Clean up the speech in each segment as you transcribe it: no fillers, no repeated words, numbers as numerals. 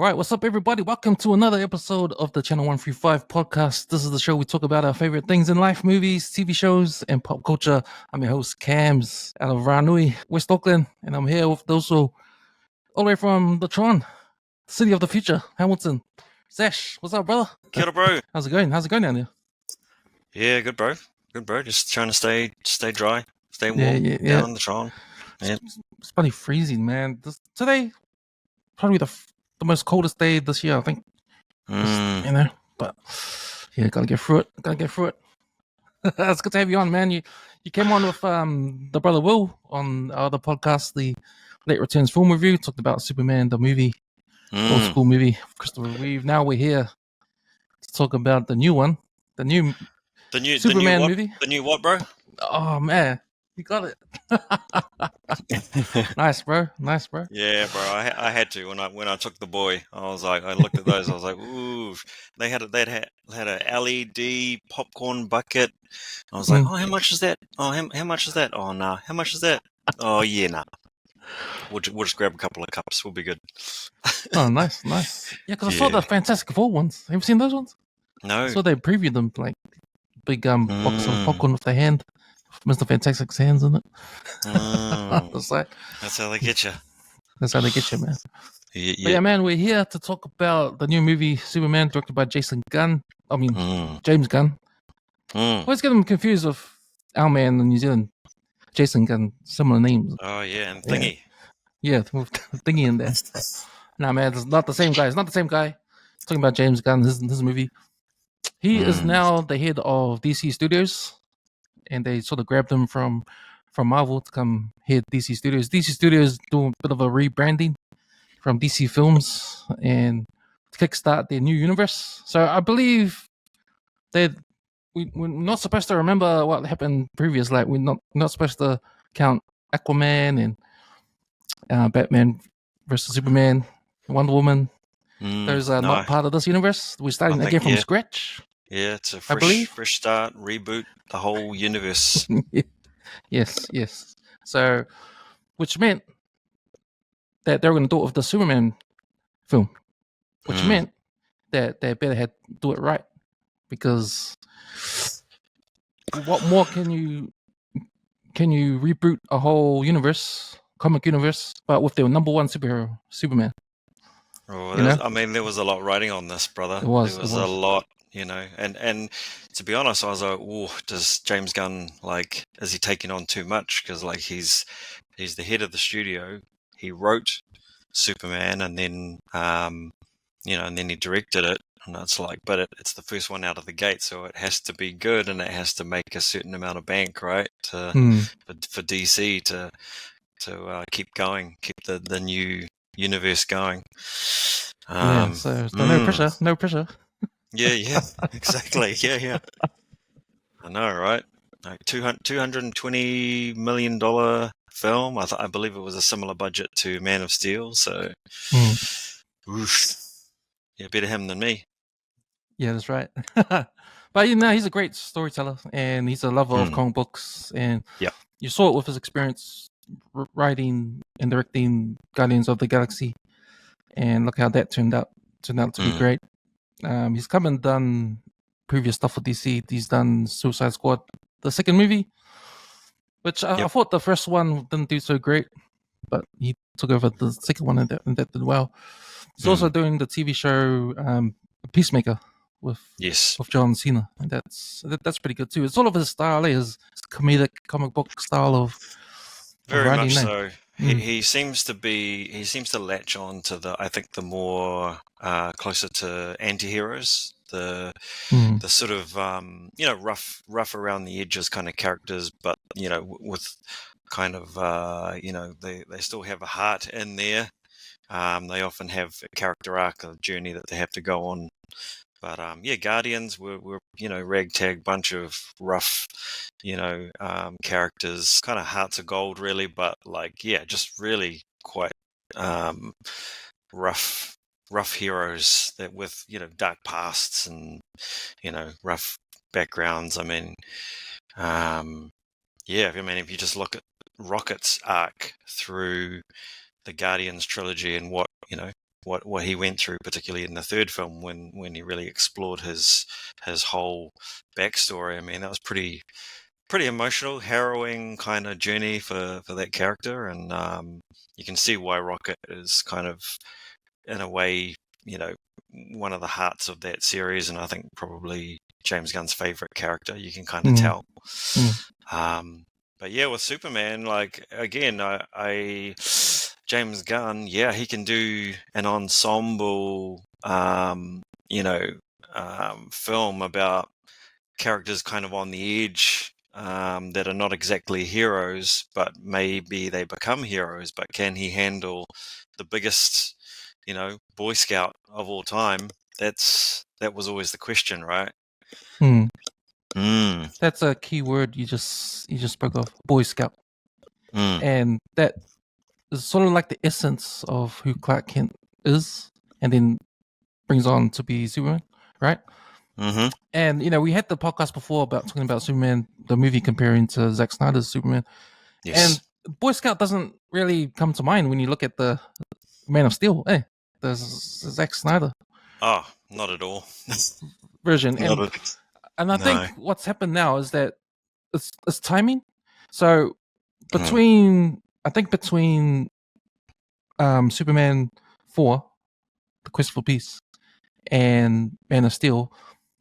right, what's up, everybody? Welcome to another episode of the Channel 135 podcast. This is the show we talk about our favorite things in life, movies, TV shows, and pop culture. I'm your host, Cams, out of Ranui, West Auckland, and I'm here with also all the way from the Tron, city of the future, Hamilton. Sash, what's up, brother? Kia ora, bro. How's it going? How's it going down there? Yeah, good, bro. Good, bro. Just trying to stay dry, stay warm down on the Tron. Yeah. It's bloody freezing, man. Today, probably the most coldest day this year, I think. You know, but yeah, gotta get through it. It's good to have you on, man. You came on with the brother Will on our other podcast, the Late Returns film review. Talked about Superman, the movie, old school movie, Christopher Reeve. Now we're here to talk about the new one, the new Superman movie. The new what, bro? Oh man, you got it. Nice, bro. Yeah, bro. I had to when I took the boy. I looked at those. I was like, ooh. They had a LED popcorn bucket. I was like, oh, how much is that? Oh, how much is that? Oh, nah. How much is that? Oh, yeah, nah. We'll just grab a couple of cups. We'll be good. Oh, nice. Yeah, because I saw the Fantastic Four ones. Have you seen those ones? No. So they previewed them like big box of popcorn with their hand. Mr. Fantastic's hands in it. That's how they get you. That's how they get you, man. Yeah. But yeah, man, we're here to talk about the new movie Superman, directed by James Gunn. I always get them confused with our man in New Zealand, Jason Gunn, similar names. Oh yeah, and Thingy. Yeah, Thingy in there. Nah, man, it's not the same guy. Talking about James Gunn, his movie. He is now the head of DC Studios, and they sort of grabbed him from Marvel to come head DC Studios. DC Studios doing a bit of a rebranding from DC Films and to kickstart their new universe. So I believe we're not supposed to remember what happened previous. Like we're not supposed to count Aquaman and Batman versus Superman, Wonder Woman. Those are not part of this universe. We're starting again from scratch. Yeah, it's a fresh start, reboot the whole universe. Yes. So, which meant that they were going to do it with the Superman film, which meant that they better do it right, because what more can you reboot a whole comic universe, but with their number one superhero, Superman? Oh, there was a lot riding on this, brother. There was a lot. And to be honest, I was like, "Oh, does James Gunn is he taking on too much?" Because he's the head of the studio. He wrote Superman, and then and then he directed it. And it's it's the first one out of the gate, so it has to be good, and it has to make a certain amount of bank, right? For DC to keep going, keep the new universe going. So no pressure. Yeah, exactly. Yeah. I know, right? Like $220 million film. I believe it was a similar budget to Man of Steel. So, oof. Yeah, better him than me. Yeah, that's right. But he's a great storyteller, and he's a lover of comic books. And you saw it with his experience writing and directing Guardians of the Galaxy. And look how that turned out to be great. He's come and done previous stuff for DC. He's done Suicide Squad, the second movie, which I thought the first one didn't do so great, but he took over the second one and that did well. He's also doing the TV show Peacemaker with John Cena, and that's pretty good too. It's all of his style, his comedic comic book style of very much so. He seems to latch on to the more closer to anti-heroes, the sort of rough around the edges kind of characters, but with kind of they still have a heart in there. They often have a character arc, a journey that they have to go on. But Guardians were ragtag bunch of rough, characters, kind of hearts of gold, really. But just really quite rough heroes that with dark pasts and rough backgrounds. If you just look at Rocket's arc through the Guardians trilogy and what what he went through, particularly in the third film when he really explored his whole backstory. I mean, that was pretty emotional, harrowing kind of journey for that character, and you can see why Rocket is kind of, in a way, one of the hearts of that series, and I think probably James Gunn's favorite character. You can kind of tell. But yeah, with Superman, like, again, I James Gunn, yeah, he can do an ensemble, film about characters kind of on the edge, that are not exactly heroes, but maybe they become heroes. But can he handle the biggest, Boy Scout of all time? That was always the question, right? That's a key word you just spoke of, Boy Scout. And that is sort of like the essence of who Clark Kent is, and then brings on to be Superman, right? And we had the podcast before about talking about Superman, the movie, comparing to Zack Snyder's Superman. Yes. And Boy Scout doesn't really come to mind when you look at the Man of Steel. There's Zack Snyder. Oh, not at all. Version. And I think what's happened now is that it's timing. So between Superman 4, The Quest for Peace, and Man of Steel,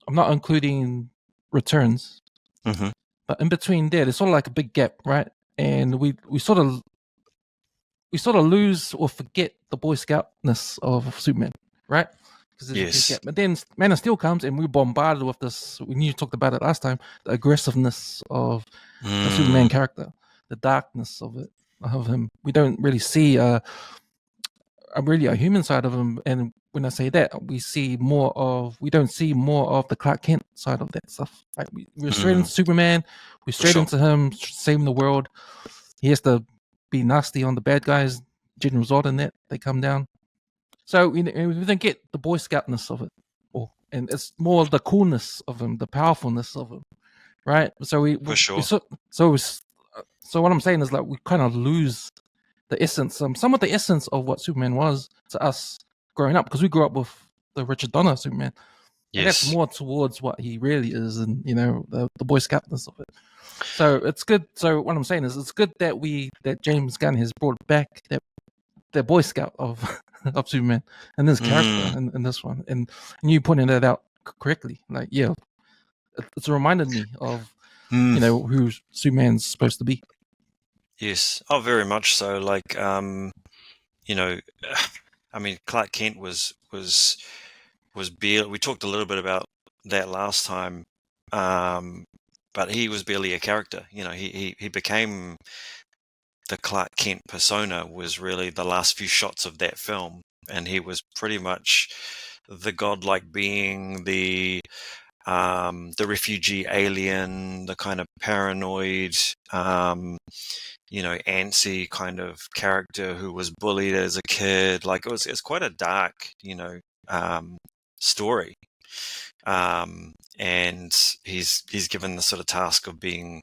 I'm not including Returns, but in between there's sort of like a big gap, right? And we sort of lose or forget the Boy Scoutness of Superman, right? Because there's a big gap. But then Man of Steel comes, and we're bombarded with this. When you talked about it last time, the aggressiveness of the Superman character, the darkness of him. We don't really see a human side of him. And when I say that, we don't see more of the Clark Kent side of that stuff. Right? We're straight into Superman. We're straight into him saving the world. He has to be nasty on the bad guys. General Zod and that, they come down. So we don't get the Boy Scoutness of it, and it's more the coolness of him, the powerfulness of him, right? So so what I'm saying is, like, we kind of lose the essence, some of the essence of what Superman was to us growing up, because we grew up with the Richard Donner Superman. Yes. And that's more towards what he really is, and the Boy Scoutness of it. So it's good. So what I'm saying is, it's good that James Gunn has brought back that Boy Scout of Superman and this character in this one, and you pointed that out correctly. Like, yeah, it's reminded me of who Superman's supposed to be. Yes, oh, very much so. Like, I mean, Clark Kent was barely. We talked a little bit about that last time, but he was barely a character. He became the Clark Kent persona was really the last few shots of that film, and he was pretty much the godlike being, the refugee alien, the kind of paranoid, antsy kind of character who was bullied as a kid. Like, it's quite a dark, story. And he's given the sort of task of being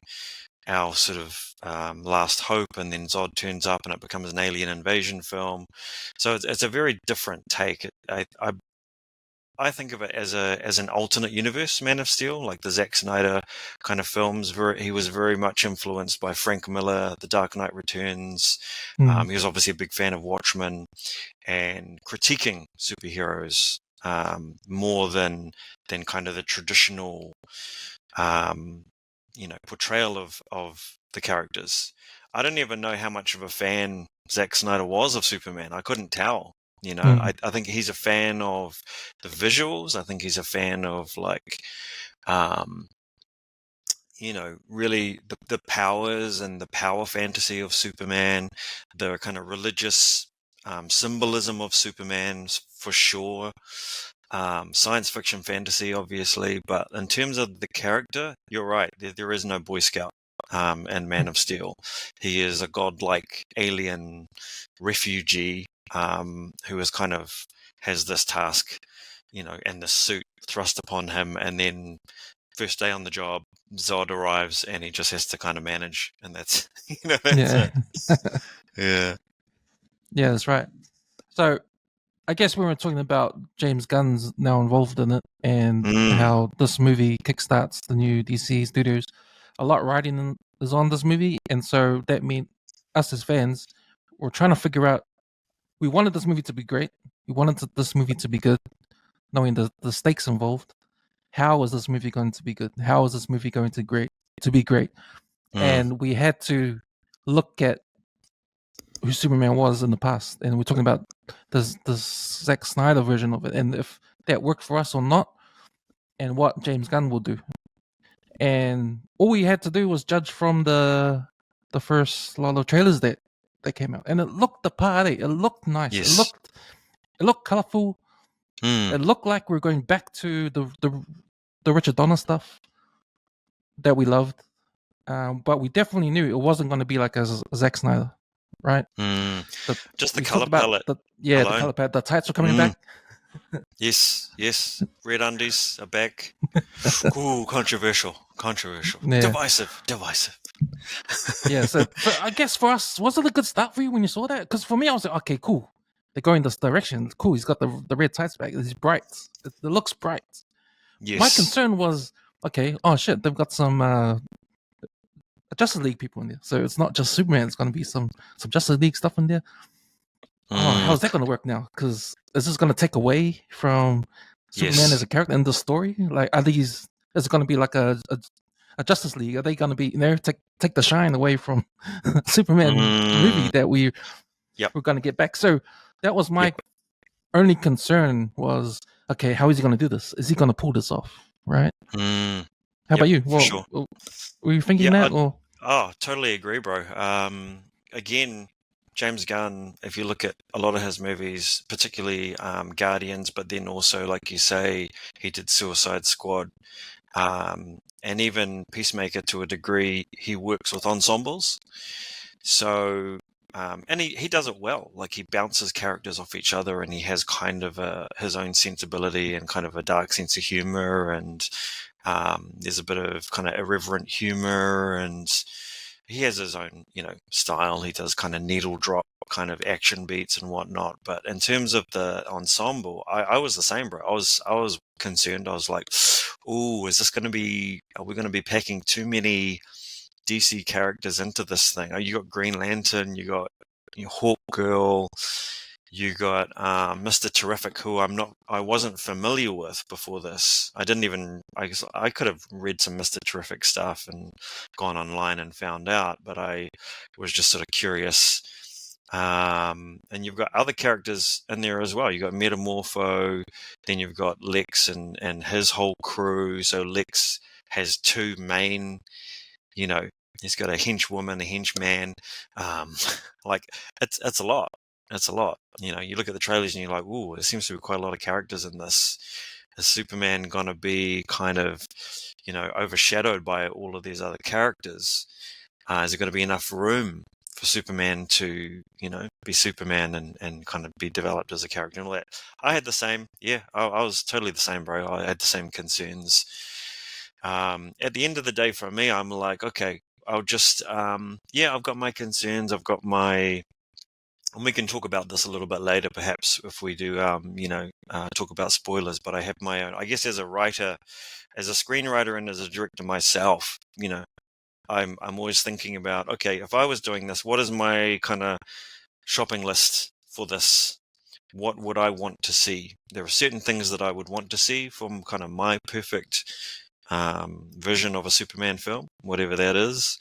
our sort of last hope, and then Zod turns up and it becomes an alien invasion film. So it's a very different take. I think of it as an alternate universe Man of Steel, like the Zack Snyder kind of films. He was very much influenced by Frank Miller, The Dark Knight Returns. He was obviously a big fan of Watchmen and critiquing superheroes more than kind of the traditional portrayal of the characters. I don't even know how much of a fan Zack Snyder was of Superman. I couldn't tell. I think he's a fan of the visuals. I think he's a fan of, like, really the powers and the power fantasy of Superman, the kind of religious symbolism of Superman, for sure. Science fiction fantasy, obviously, but in terms of the character, you're right. There is no Boy Scout and Man of Steel. He is a godlike alien refugee who has this task, and the suit thrust upon him, and then first day on the job, Zod arrives, and he just has to kind of manage, and that's that's it. Yeah, that's right. So I guess we were talking about James Gunn's now involved in it, and how this movie kickstarts the new DC studios. A lot writing is on this movie, and so that means us as fans, we're trying to figure out. We wanted this movie to be great. We wanted this movie to be good, knowing the stakes involved. How is this movie going to be good? How is this movie going to be great? And we had to look at who Superman was in the past, and we're talking about the Zack Snyder version of it, and if that worked for us or not, and what James Gunn will do. And all we had to do was judge from the first lot of trailers that came out, and it looked the party. It looked nice. Yes. It looked colorful. It looked like we're going back to the Richard Donner stuff that we loved, but we definitely knew it wasn't going to be like a Zack Snyder. Right, just the color palette. The color palette. The tights are coming back. Yes. Red undies are back. Ooh, controversial. Yeah. Divisive. Yeah, so I guess for us, was it a good start for you when you saw that? Because for me, I was like, okay, cool. They're going this direction. Cool. He's got the red tights back. It's bright. It looks bright. Yes. My concern was, okay, oh shit, they've got some Justice League people in there, so it's not just Superman. It's going to be some Justice League stuff in there. Oh, how's that going to work now? Because is this going to take away from Superman as a character in the story? Like, is it going to be like a Justice League? Are they going to be take the shine away from Superman movie that we're going to get back? So that was my only concern was, okay, how is he going to do this? Is he going to pull this off? Right? How about you? Well, sure. Were you thinking that? Totally agree, bro. Again, James Gunn, if you look at a lot of his movies, particularly Guardians, but then also, like you say, he did Suicide Squad, and even Peacemaker to a degree, he works with ensembles. So, and he does it well. Like, he bounces characters off each other, and he has kind of his own sensibility and kind of a dark sense of humor, and there's a bit of kind of irreverent humor, and he has his own, style. He does kind of needle drop kind of action beats and whatnot. But in terms of the ensemble, I was the same, bro. I was concerned. I was like, "Ooh, is this going to be? Are we going to be packing too many DC characters into this thing?" You got Green Lantern, you got Hawk Girl. You got Mr. Terrific, who I wasn't familiar with before this. I guess I could have read some Mr. Terrific stuff and gone online and found out, but I was just sort of curious. And you've got other characters in there as well. You've got Metamorpho, then you've got Lex and his whole crew. So Lex has two main, he's got a henchwoman, a henchman. Like, it's a lot. It's a lot. You look at the trailers and you're like, ooh, there seems to be quite a lot of characters in this. Is Superman going to be kind of, overshadowed by all of these other characters? Is there going to be enough room for Superman to, be Superman and kind of be developed as a character and all that? I had the same. Yeah, I was totally the same, bro. I had the same concerns. At the end of the day, for me, I'm like, okay, I'll just, I've got my concerns. I've got my... And we can talk about this a little bit later, perhaps, if we do, talk about spoilers. But I have my own, I guess, as a writer, as a screenwriter, and as a director myself. I'm always thinking about, okay, if I was doing this, what is my kind of shopping list for this? What would I want to see? There are certain things that I would want to see from kind of my perfect vision of a Superman film, whatever that is.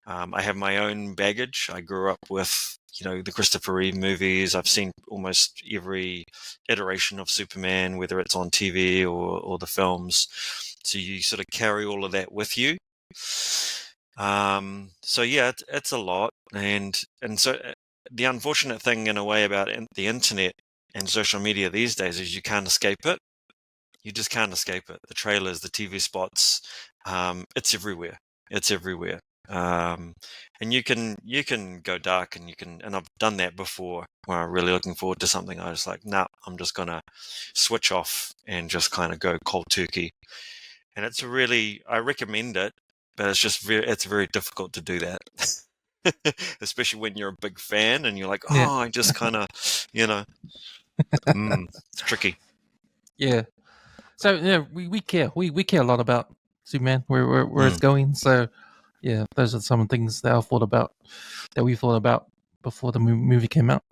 I have my own baggage. I grew up with the Christopher Reeve movies. I've seen almost every iteration of Superman, whether it's on TV or the films. So you sort of carry all of that with you. So yeah, it's a lot. And so the unfortunate thing in a way about the internet and social media these days is you can't escape it. You just can't escape it. The trailers, the TV spots, it's everywhere. It's everywhere. And you can go dark, and I've done that before when I'm really looking forward to something. I was like, nah, I'm just gonna switch off and just kind of go cold turkey. And I recommend it, but it's very difficult to do that. Especially when you're a big fan and you're like, I just kind of, It's tricky. Yeah. So yeah, we care. We care a lot about Superman, where it's going. So yeah, those are some things that we thought about before the movie came out.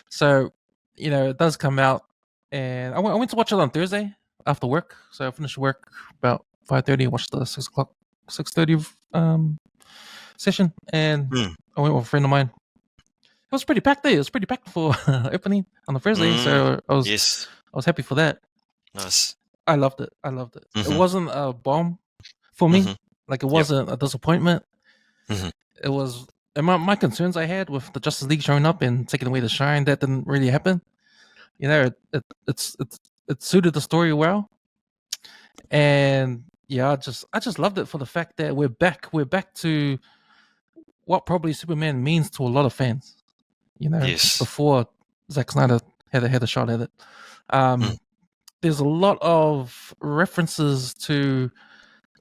So it does come out, and I went to watch it on Thursday after work. So I finished work about 5:30. Watched the 6:30 session, and I went with a friend of mine. It was pretty packed day. It was pretty packed for opening on the Thursday, so I was happy for that. Nice. I loved it. It wasn't a bomb for me. Like, it wasn't a disappointment. It was, and my concerns I had with the Justice League showing up and taking away the shine, that didn't really happen. It suited the story well, and yeah, I just loved it for the fact that we're back to what probably Superman means to a lot of fans. Before Zack Snyder had a shot at it. There's a lot of references to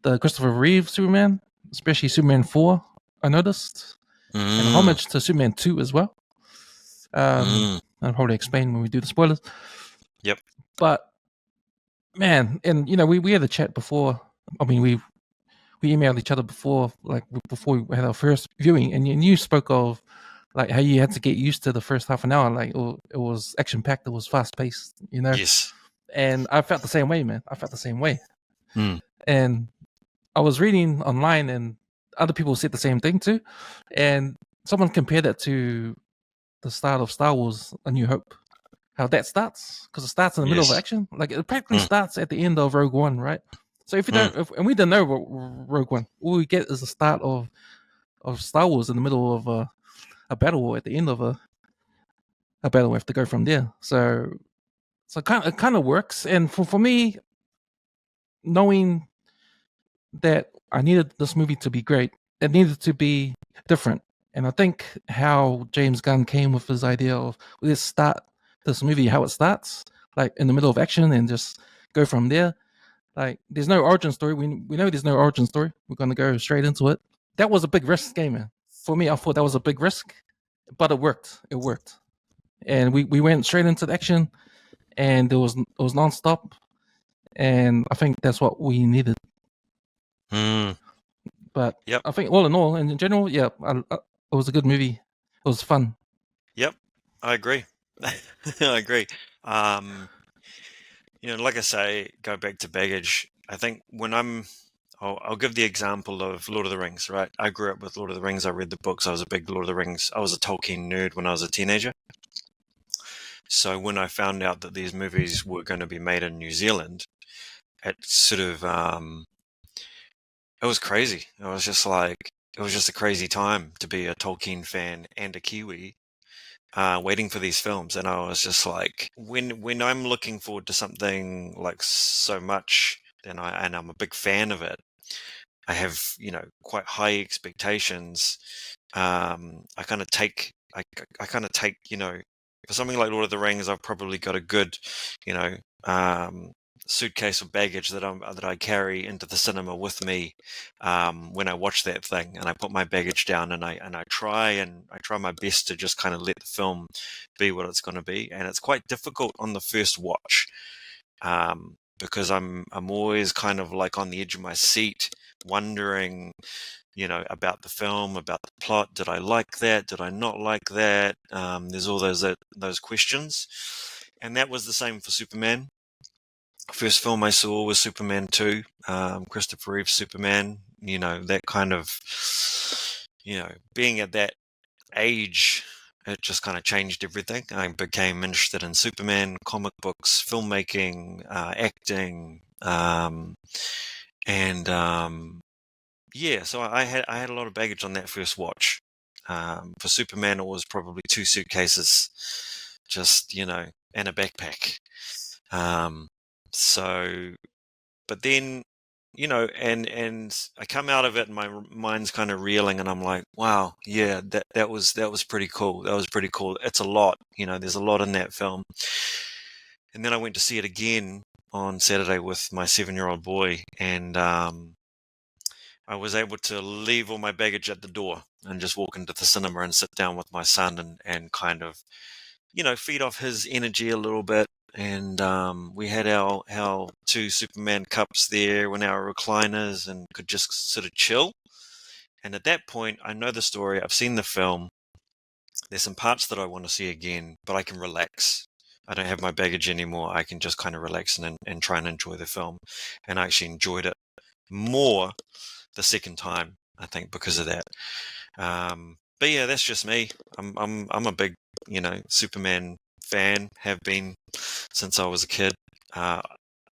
the Christopher Reeve Superman, especially Superman 4, I noticed. And homage to Superman 2 as well. I'll probably explain when we do the spoilers. Yep. But, man, and, we had a chat before. I mean, we emailed each other before we had our first viewing, and you spoke of, like, how you had to get used to the first half an hour. Like, it was action-packed, it was fast-paced, Yes. And I felt the same way, man. I felt the same way. And I was reading online, and other people said the same thing too. And someone compared that to the start of Star Wars: A New Hope. How that starts, because it starts in the middle of action. Like, it practically starts at the end of Rogue One, right? So if you don't, and we don't know Rogue One, all we get is the start of Star Wars in the middle of a battle, or at the end of a battle. We have to go from there. So it kind of works. And for me, knowing that I needed this movie to be great, it needed to be different. And I think how James Gunn came with his idea of, let's start this movie how it starts, like in the middle of action, and just go from there. Like, there's no origin story. We know there's no origin story. We're going to go straight into it. That was a big risk, man. For me, I thought that was a big risk, but it worked. It worked. And we went straight into the action, and it was nonstop. And I think that's what we needed. But I think all in all, and in general, it was a good movie. It was fun. Yep, I agree. I agree. Like I say, go back to baggage. I think when I'll give the example of Lord of the Rings, right? I grew up with Lord of the Rings. I read the books. I was a big Lord of the Rings. I was a Tolkien nerd when I was a teenager. So when I found out that these movies were going to be made in New Zealand, it sort of, it was crazy. It was just a crazy time to be a Tolkien fan and a Kiwi, waiting for these films. And I was just like, when I'm looking forward to something like so much, and I'm a big fan of it, I have, quite high expectations. I kind of take, for something like Lord of the Rings, I've probably got a good, suitcase of baggage that I carry into the cinema with me when I watch that thing, and I put my baggage down, and I try my best to just kind of let the film be what it's going to be. And it's quite difficult on the first watch, because I'm always kind of like on the edge of my seat, wondering, about the film, about the plot. Did I like that? Did I not like that? There's all those questions. And that was the same for Superman. First film I saw was Superman 2, Christopher Reeve's Superman. That kind of, being at that age, it just kind of changed everything. I became interested in Superman, comic books, filmmaking, acting, so I had a lot of baggage on that first watch. For Superman, it was probably 2 suitcases, just, and a backpack. But then, and I come out of it and my mind's kind of reeling, and I'm like, wow, yeah, that was pretty cool. That was pretty cool. It's a lot, there's a lot in that film. And then I went to see it again on Saturday with my 7-year-old boy, and I was able to leave all my baggage at the door and just walk into the cinema and sit down with my son and kind of, feed off his energy a little bit. And we had our 2 Superman cups there in our recliners and could just sort of chill. And at that point, I know the story. I've seen the film. There's some parts that I want to see again, but I can relax. I don't have my baggage anymore. I can just kind of relax and try and enjoy the film. And I actually enjoyed it more the second time, I think, because of that. But yeah, that's just me. I'm a big, Superman fan, have been since I was a kid.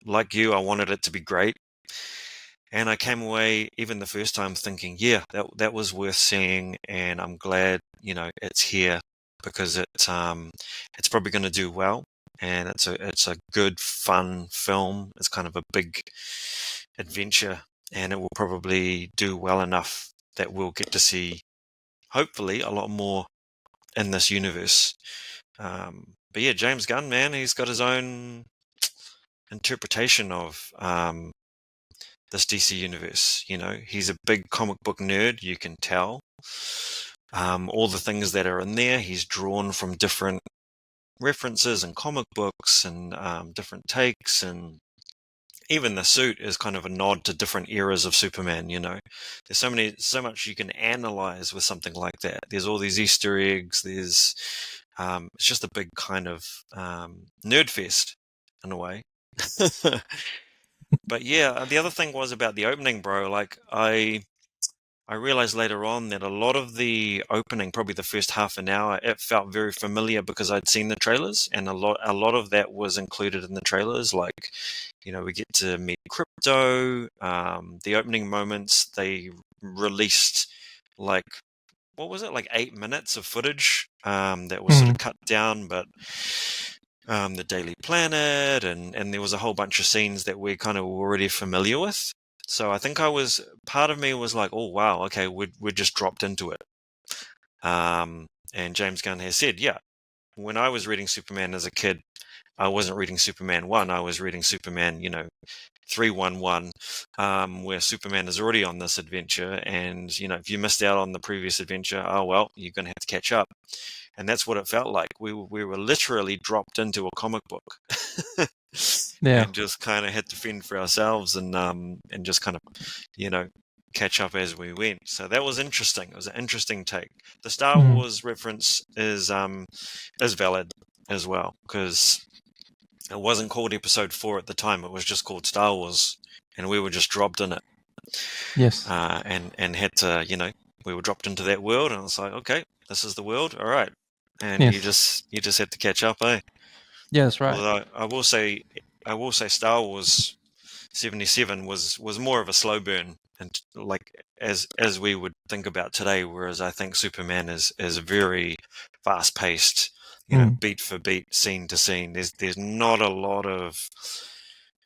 Like you, I wanted it to be great. And I came away even the first time thinking, yeah, that was worth seeing, and I'm glad, it's here because it's probably going to do well, and it's a good, fun film. It's kind of a big adventure, and it will probably do well enough that we'll get to see, hopefully, a lot more in this universe. But yeah, James Gunn, man, he's got his own interpretation of this DC universe. He's a big comic book nerd, you can tell. All the things that are in there, he's drawn from different references and comic books and different takes, and even the suit is kind of a nod to different eras of Superman. There's so much you can analyze with something like that. There's all these Easter eggs. There's it's just a big kind of nerd fest in a way. But yeah, the other thing was about the opening, bro. Like I realized later on that a lot of the opening, probably the first half an hour, it felt very familiar because I'd seen the trailers, and a lot of that was included in the trailers. Like, we get to meet Crypto. The opening moments, they released like, what was it, like 8 minutes of footage that was sort of cut down, but the Daily Planet, and there was a whole bunch of scenes that we're kind of already familiar with. So I think part of me was like, oh wow, okay, we're just dropped into it. And James Gunn has said, yeah, when I was reading Superman as a kid, I wasn't reading Superman 1, I was reading Superman, 311, where Superman is already on this adventure, and if you missed out on the previous adventure, oh well, you're going to have to catch up. And that's what it felt like. We were literally dropped into a comic book. Yeah. And just kind of had to fend for ourselves and just kind of, catch up as we went. So that was interesting. It was an interesting take. The Star Wars reference is valid as well, because it wasn't called Episode 4 at the time. It was just called Star Wars, and we were just dropped in it. Yes. And had to, we were dropped into that world, and I was like, okay, this is the world, all right. And yes. you just had to catch up, eh? Yeah, that's right. Although I will say Star Wars 77 was more of a slow burn, and like as we would think about today, whereas I think Superman is very fast paced, beat for beat, scene to scene. There's not a lot of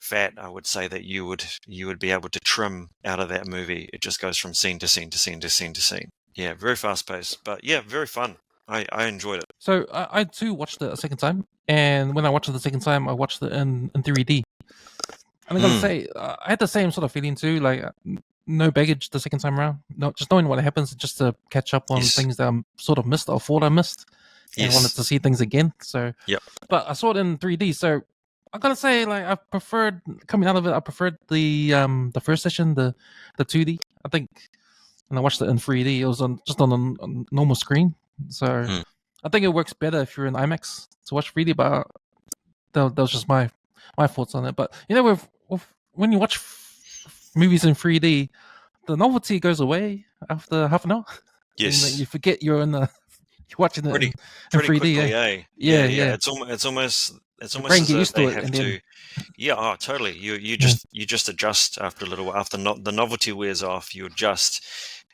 fat, I would say, that you would be able to trim out of that movie. It just goes from scene to scene to scene to scene to scene. Yeah, very fast paced, but yeah, very fun. I enjoyed it. So I too watched it a second time, and when I watched it the second time, I watched it in 3D. And I gotta say, I had the same sort of feeling too. Like no baggage the second time around. No, just knowing what happens, just to catch up on things that I sort of missed or thought I missed, and wanted to see things again. So, but I saw it in 3D. So I gotta say, like I preferred coming out of it. I preferred the first session, the 2D. I think, and I watched it in 3D. It was just on a normal screen. So I think it works better if you're in IMAX to watch 3D. But that was just my thoughts on it. But with when you watch movies in 3D, the novelty goes away after half an hour. Yes, and you forget you're you're watching it pretty in 3D. Quickly, Yeah. It's almost brain as get if used they to it, have and to. then Yeah, oh, totally. You just adjust after a little while. After the novelty wears off, you adjust,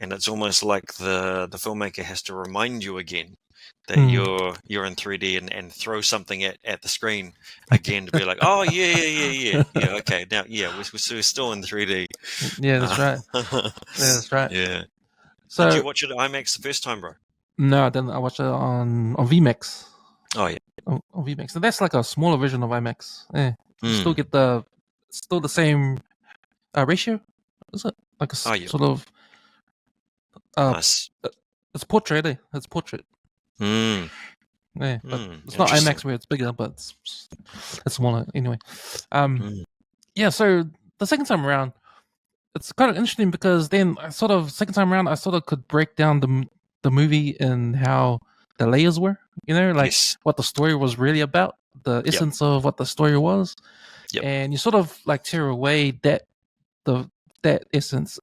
and it's almost like the filmmaker has to remind you again that you're in 3D and throw something at the screen again to be like, oh yeah, okay, now we're still in 3D. Yeah, that's right. Yeah, that's right. Yeah. So did you watch it at IMAX the first time, bro? No, then I watched it on VMAX. Oh yeah, on VMAX. So that's like a smaller version of IMAX. You still get the same ratio. Is it like a sort of nice. It's portrait. It's portrait. Yeah, but it's not IMAX where it's bigger, but it's smaller anyway. Yeah, so the second time around, it's kind of interesting because then second time around, I sort of could break down the movie and how the layers were, like what the story was really about, the essence of what the story was, and you sort of like tear away that essence,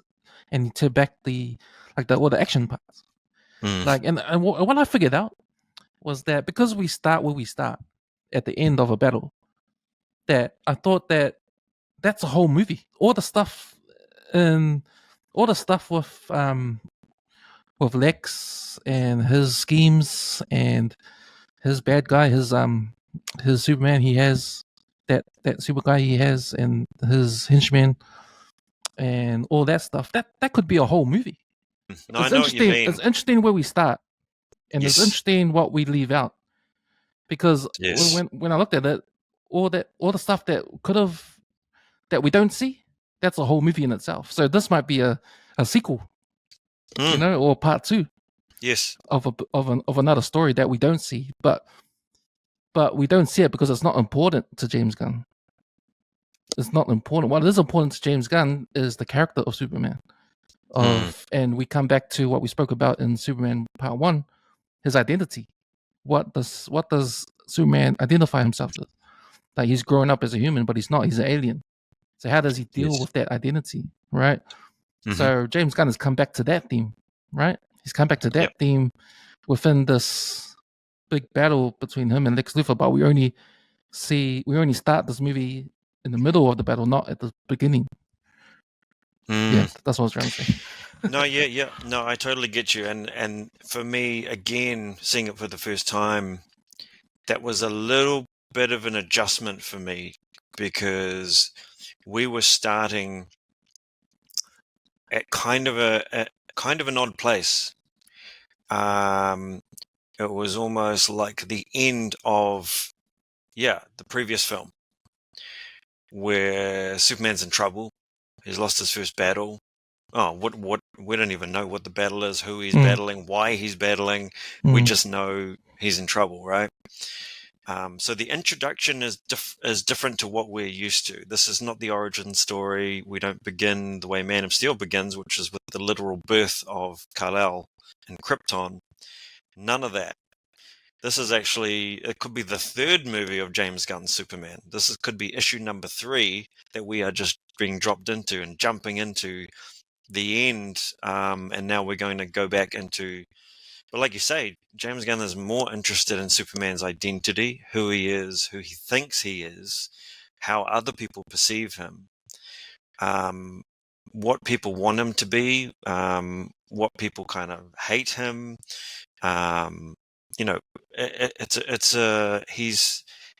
and you tear back all the action parts. Like, and what I figured out was that because we start where we start at the end of a battle, that I thought that that's a whole movie. All the stuff with Lex and his schemes and his bad guy, his Superman he has, that super guy he has, and his henchman and all that stuff. That could be a whole movie. No, I know what you mean. It's interesting where we start, and it's interesting what we leave out. Because when I looked at it, all the stuff that we don't see, that's a whole movie in itself. So this might be a sequel, or part 2. Yes. Of another story that we don't see, but we don't see it because it's not important to James Gunn. It's not important. What is important to James Gunn is the character of Superman. And we come back to what we spoke about in Superman Part 1, his identity. What does Superman identify himself with? Like, he's growing up as a human, but he's not. He's an alien. So how does he deal with that identity, right? So James Gunn has come back to that theme, right? He's come back to that theme within this big battle between him and Lex Luthor, but we only start this movie in the middle of the battle, not at the beginning. Yeah, that's what I was trying to say. No, I totally get you. And for me, again, seeing it for the first time, that was a little bit of an adjustment for me, because we were starting at kind of an odd place. It was almost like the end of the previous film, where Superman's in trouble. He's lost his first battle. Oh, what we don't even know what the battle is, who he's battling, why he's battling. We just know he's in trouble, right? So the introduction is different to what we're used to. This is not the origin story. We don't begin the way Man of Steel begins, which is with the literal birth of Kal-El in Krypton. None of that. This is actually, it could be the third movie of James Gunn's Superman. Could be issue number 3 that we are just being dropped into and jumping into the end. And now we're going to go back into, but like you say, James Gunn is more interested in Superman's identity, who he is, who he thinks he is, how other people perceive him, what people want him to be, what people kind of hate him.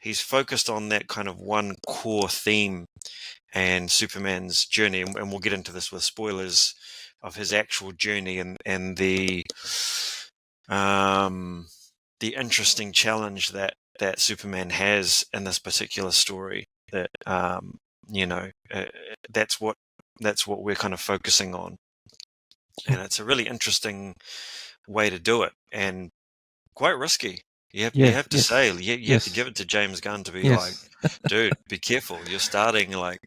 He's focused on that kind of one core theme and Superman's journey, and we'll get into this with spoilers of his actual journey and the interesting challenge that Superman has in this particular story. That that's what we're kind of focusing on, and it's a really interesting way to do it, and quite risky. You have to say, you have to give it to James Gunn to be like, dude, be careful. You're starting, like,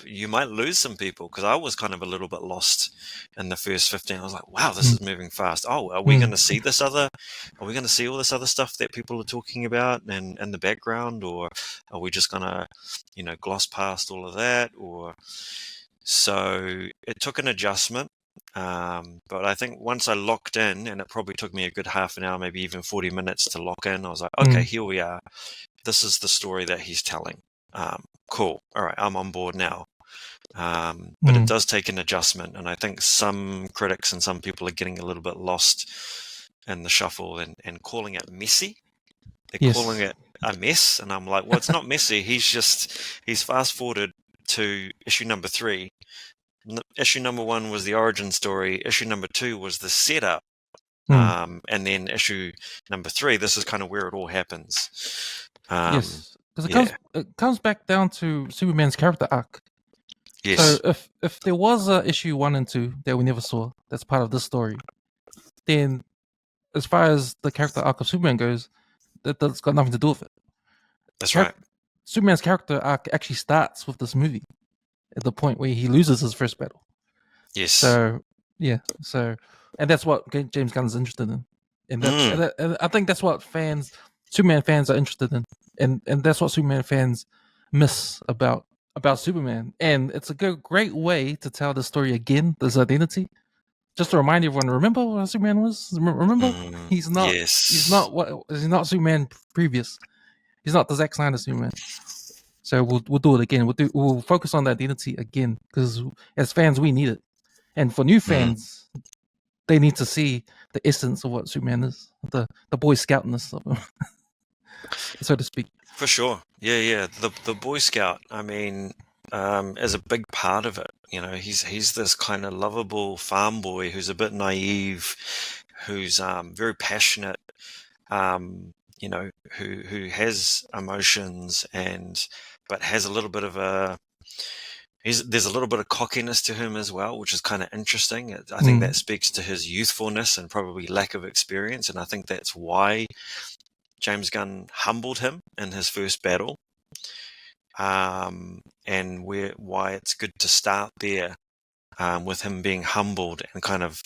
you might lose some people, because I was kind of a little bit lost in the first 15. I was like, wow, this is moving fast. Oh, are we going to see are we going to see all this other stuff that people are talking about and in the background, or are we just going to, gloss past all of that? So it took an adjustment. But I think once I locked in, and it probably took me a good half an hour, maybe even 40 minutes to lock in, I was like, okay, here we are. This is the story that he's telling. Cool. All right, I'm on board now. But it does take an adjustment, and I think some critics and some people are getting a little bit lost in the shuffle and calling it messy. They're calling it a mess, and I'm like, well, it's not messy. He's fast forwarded to issue number 3. Issue number 1 was the origin story. Issue number 2 was the setup. And then issue number 3, this is kind of where it all happens. Yes, because it comes back down to Superman's character arc. Yes. So if there was a issue 1 and 2 that we never saw, that's part of this story, then as far as the character arc of Superman goes, that's got nothing to do with it. That's right. Superman's character arc actually starts with this movie at the point where he loses his first battle. Yes. So yeah. So and that's what James Gunn is interested in, and I think that's what Superman fans are interested in, and that's what Superman fans miss about Superman. And it's a great way to tell the story again. This identity. Just to remind everyone, remember what Superman was? Remember, he's not. Yes. He's not Superman previous. He's not the Zack Snyder Superman. So we'll do it again. We'll focus on the identity again because as fans we need it, and for new fans, they need to see the essence of what Superman is, the Boy Scoutness of him, so to speak. For sure, yeah. The Boy Scout. I mean, is a big part of it. You know, he's this kind of lovable farm boy who's a bit naive, who's very passionate. You know, who has emotions but has a little bit of there's a little bit of cockiness to him as well, which is kind of interesting. I think that speaks to his youthfulness and probably lack of experience, and I think that's why James Gunn humbled him in his first battle, and why it's good to start there with him being humbled and kind of,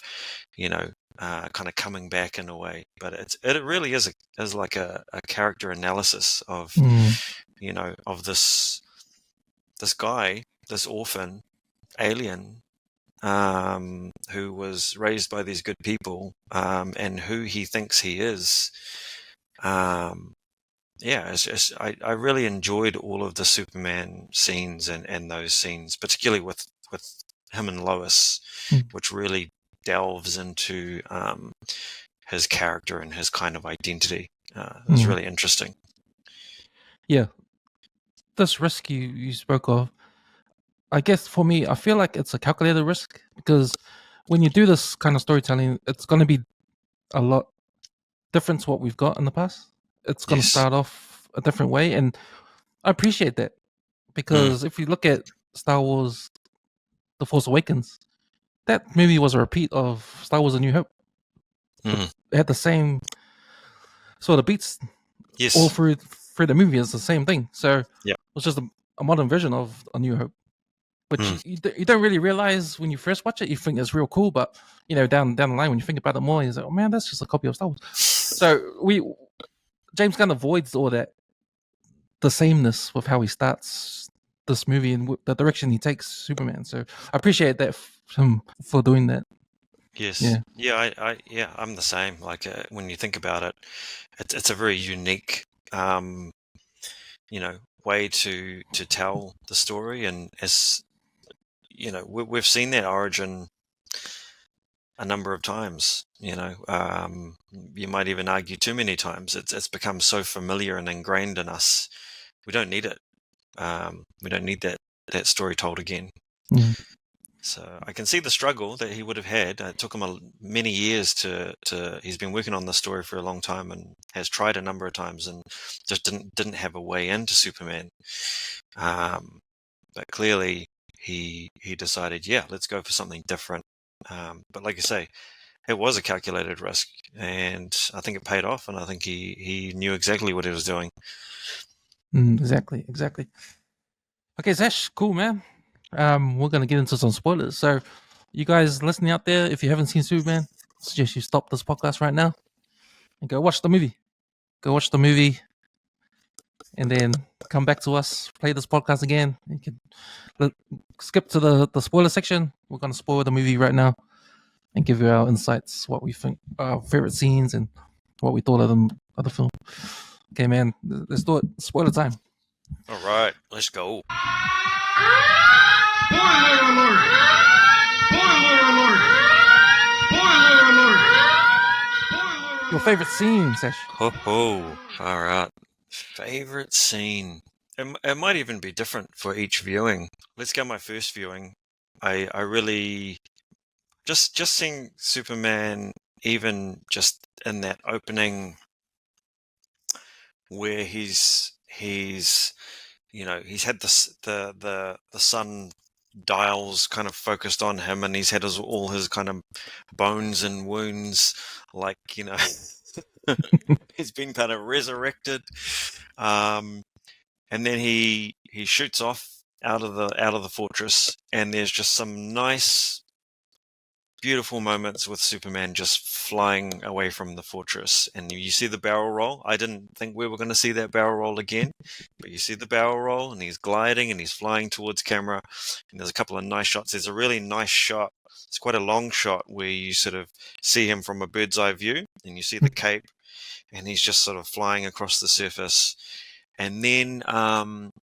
you know, kind of coming back in a way. But it really is like a character analysis of, you know, of this guy, this orphan alien, who was raised by these good people, and who he thinks he is. Yeah, I really enjoyed all of the Superman scenes and those scenes, particularly with him and Lois, which really delves into his character and his kind of identity. It's really interesting. Yeah, this risk you spoke of, I guess for me, I feel like it's a calculated risk because when you do this kind of storytelling, it's going to be a lot different to what we've got in the past. It's going to start off a different way, and I appreciate that because if you look at Star Wars The Force Awakens, that movie was a repeat of Star Wars A New Hope. It had the same sort of beats all through the movie. It's the same thing. So it was just a modern version of A New Hope, which you don't really realize when you first watch it. You think it's real cool, but you know, down the line when you think about it more, you're like, oh man, that's just a copy of Star Wars. So James Gunn avoids all that, the sameness with how he starts this movie and the direction he takes Superman. So I appreciate that him for doing that. Yes. Yeah. I'm the same. Like when you think about it, it's a very unique, you know, way to tell the story. And as you know, we've seen that origin a number of times. You know, you might even argue too many times. It's become so familiar and ingrained in us. We don't need it. We don't need that story told again. So I can see the struggle that he would have had. It took him many years to. He's been working on this story for a long time and has tried a number of times and just didn't have a way into Superman. But clearly he decided, let's go for something different. But like I say, it was a calculated risk, and I think it paid off. And I think he knew exactly what he was doing. Exactly. Okay, Sash, cool, man. We're going to get into some spoilers. So, you guys listening out there, if you haven't seen Superman, I suggest you stop this podcast right now and go watch the movie. And then come back to us, play this podcast again. You can skip to the spoiler section. We're going to spoil the movie right now and give you our insights, what we think, our favorite scenes, and what we thought of the film. Okay, man, let's do it. Spoiler time. All right, let's go. Spoiler alert! Spoiler alert! Spoiler alert! Your favorite scene, Sash? All right. Favorite scene. It might even be different for each viewing. Let's go my first viewing. I really just seeing Superman, even just in that opening where he's you know, he's had the sun dials kind of focused on him, and he's had all his kind of bones and wounds, like, you know, He's been kind of resurrected, and then he shoots off out of the fortress, and there's just some nice, beautiful moments with Superman just flying away from the fortress, and you see the barrel roll. I didn't think we were going to see that barrel roll again, but you see the barrel roll, and he's gliding and he's flying towards camera, and there's a couple of nice shots. There's a really nice shot. It's quite a long shot where you sort of see him from a bird's eye view, and you see the cape, and he's just sort of flying across the surface. And then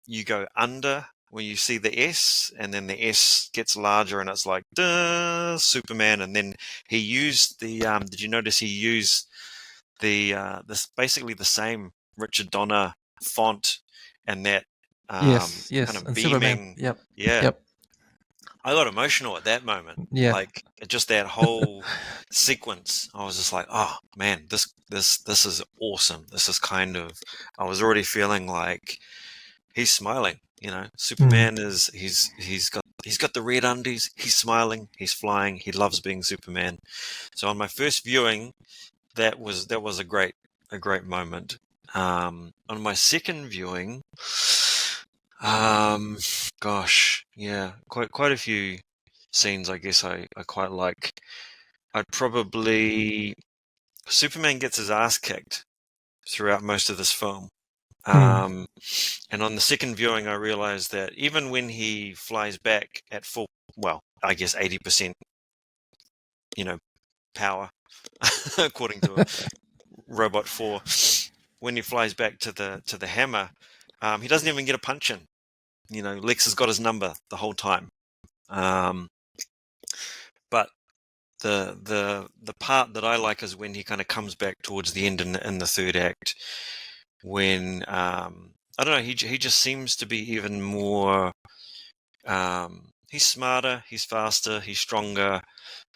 you go under where you see the S, and then the S gets larger, and it's like, duh, Superman. And then he used the, did you notice he used this basically the same Richard Donner font and that yes, kind of and beaming. Superman. Yep. Yeah. Yep. I got emotional at that moment. Yeah. Like just that whole sequence. I was just like, oh man, this is awesome. This is kind of, I was already feeling like he's smiling, you know. Superman is he's got the red undies, he's smiling, he's flying, he loves being Superman. So on my first viewing, that was a great moment. On my second viewing, gosh, yeah, quite a few scenes I guess I quite like. I'd probably, Superman gets his ass kicked throughout most of this film. And on the second viewing, I realized that even when he flies back at full, well, I guess 80%, you know, power, according to Robot 4, when he flies back to the hammer, he doesn't even get a punch in. You know, Lex has got his number the whole time. But the part that I like is when he kind of comes back towards the end in the third act, when I don't know, he just seems to be even more. He's smarter, he's faster, he's stronger.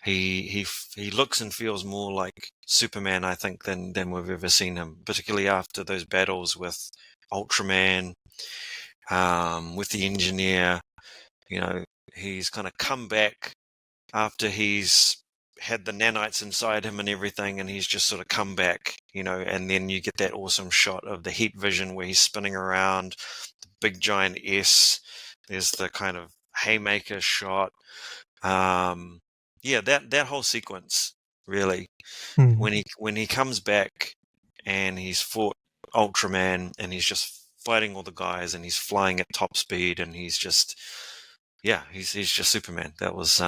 He looks and feels more like Superman, I think, than we've ever seen him. Particularly after those battles with Ultraman, with the Engineer. You know, he's kind of come back after he's had the nanites inside him and everything, and he's just sort of come back, you know, and then you get that awesome shot of the heat vision where he's spinning around, the big giant S. There's the kind of haymaker shot. Yeah, that whole sequence, really, when he comes back and he's fought Ultraman and he's just fighting all the guys and he's flying at top speed and he's just, yeah, he's just Superman. That was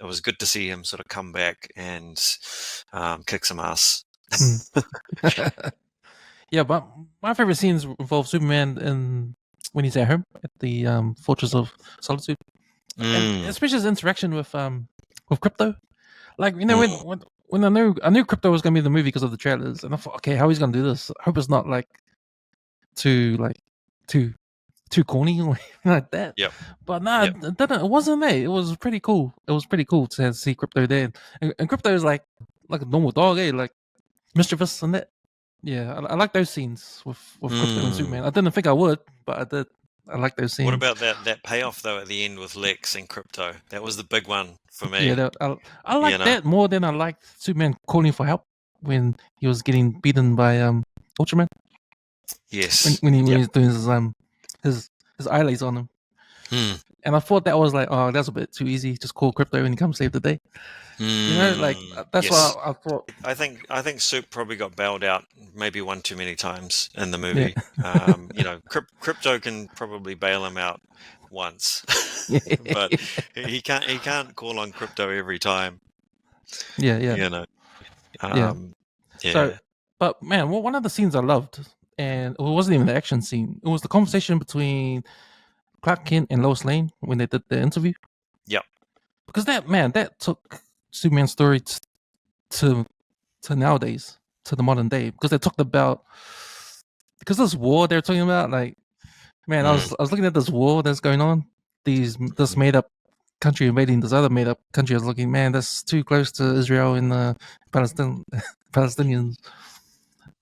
it was good to see him sort of come back and kick some ass. Yeah, but my favorite scenes involve Superman and when he's at home at the Fortress of Solitude, and especially his interaction with Crypto. Like, you know, when I knew Crypto was gonna be in the movie because of the trailers, and I thought, okay, how he's gonna do this? I hope it's not too corny or like that. Yep. But no, it wasn't that. It was pretty cool. It was pretty cool to see Crypto there, and Crypto is like a normal dog, like mischievous and that. Yeah, I like those scenes with Crypto and Superman. I didn't think I would, but I did. I like those scenes. What about that payoff though at the end with Lex and Crypto? That was the big one for me. Yeah, I like that more than I liked Superman calling for help when he was getting beaten by Ultraman. Yes. When he was doing his eyelids on him. And I thought that was like, oh, that's a bit too easy. Just call Crypto and he comes save the day. You know, like that's what I thought. I think Soup probably got bailed out maybe one too many times in the movie. You know, Crypto can probably bail him out once, but he can't call on Crypto every time. Yeah. You know. So, but man, one of the scenes I loved, and it wasn't even the action scene. It was the conversation between Clark Kent and Lois Lane when they did the interview. Yep. Because that took Superman's story to nowadays, to the modern day. Because they talked about, because this war they're talking about, like, man, I was looking at this war that's going on. This made up country invading this other made up country. I was looking, man, that's too close to Israel and the Palestinians.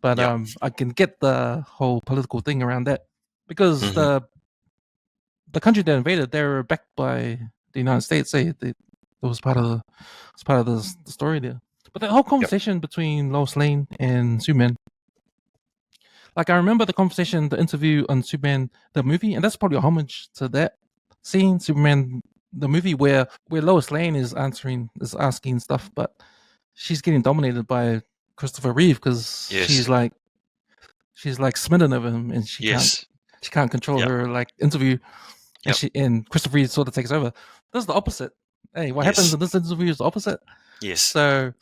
But I can get the whole political thing around that because the country that invaded, they were backed by the United States. It was part of the story there. But the whole conversation between Lois Lane and Superman, like I remember the conversation, the interview on Superman the movie, and that's probably a homage to that scene, Superman the movie, where Lois Lane is asking stuff, but she's getting dominated by Christopher Reeve because she's like smitten of him, and she can't control her like interview, and Christopher Reeve sort of takes over. This is the opposite. Hey, what happens in this interview is the opposite. Yes. So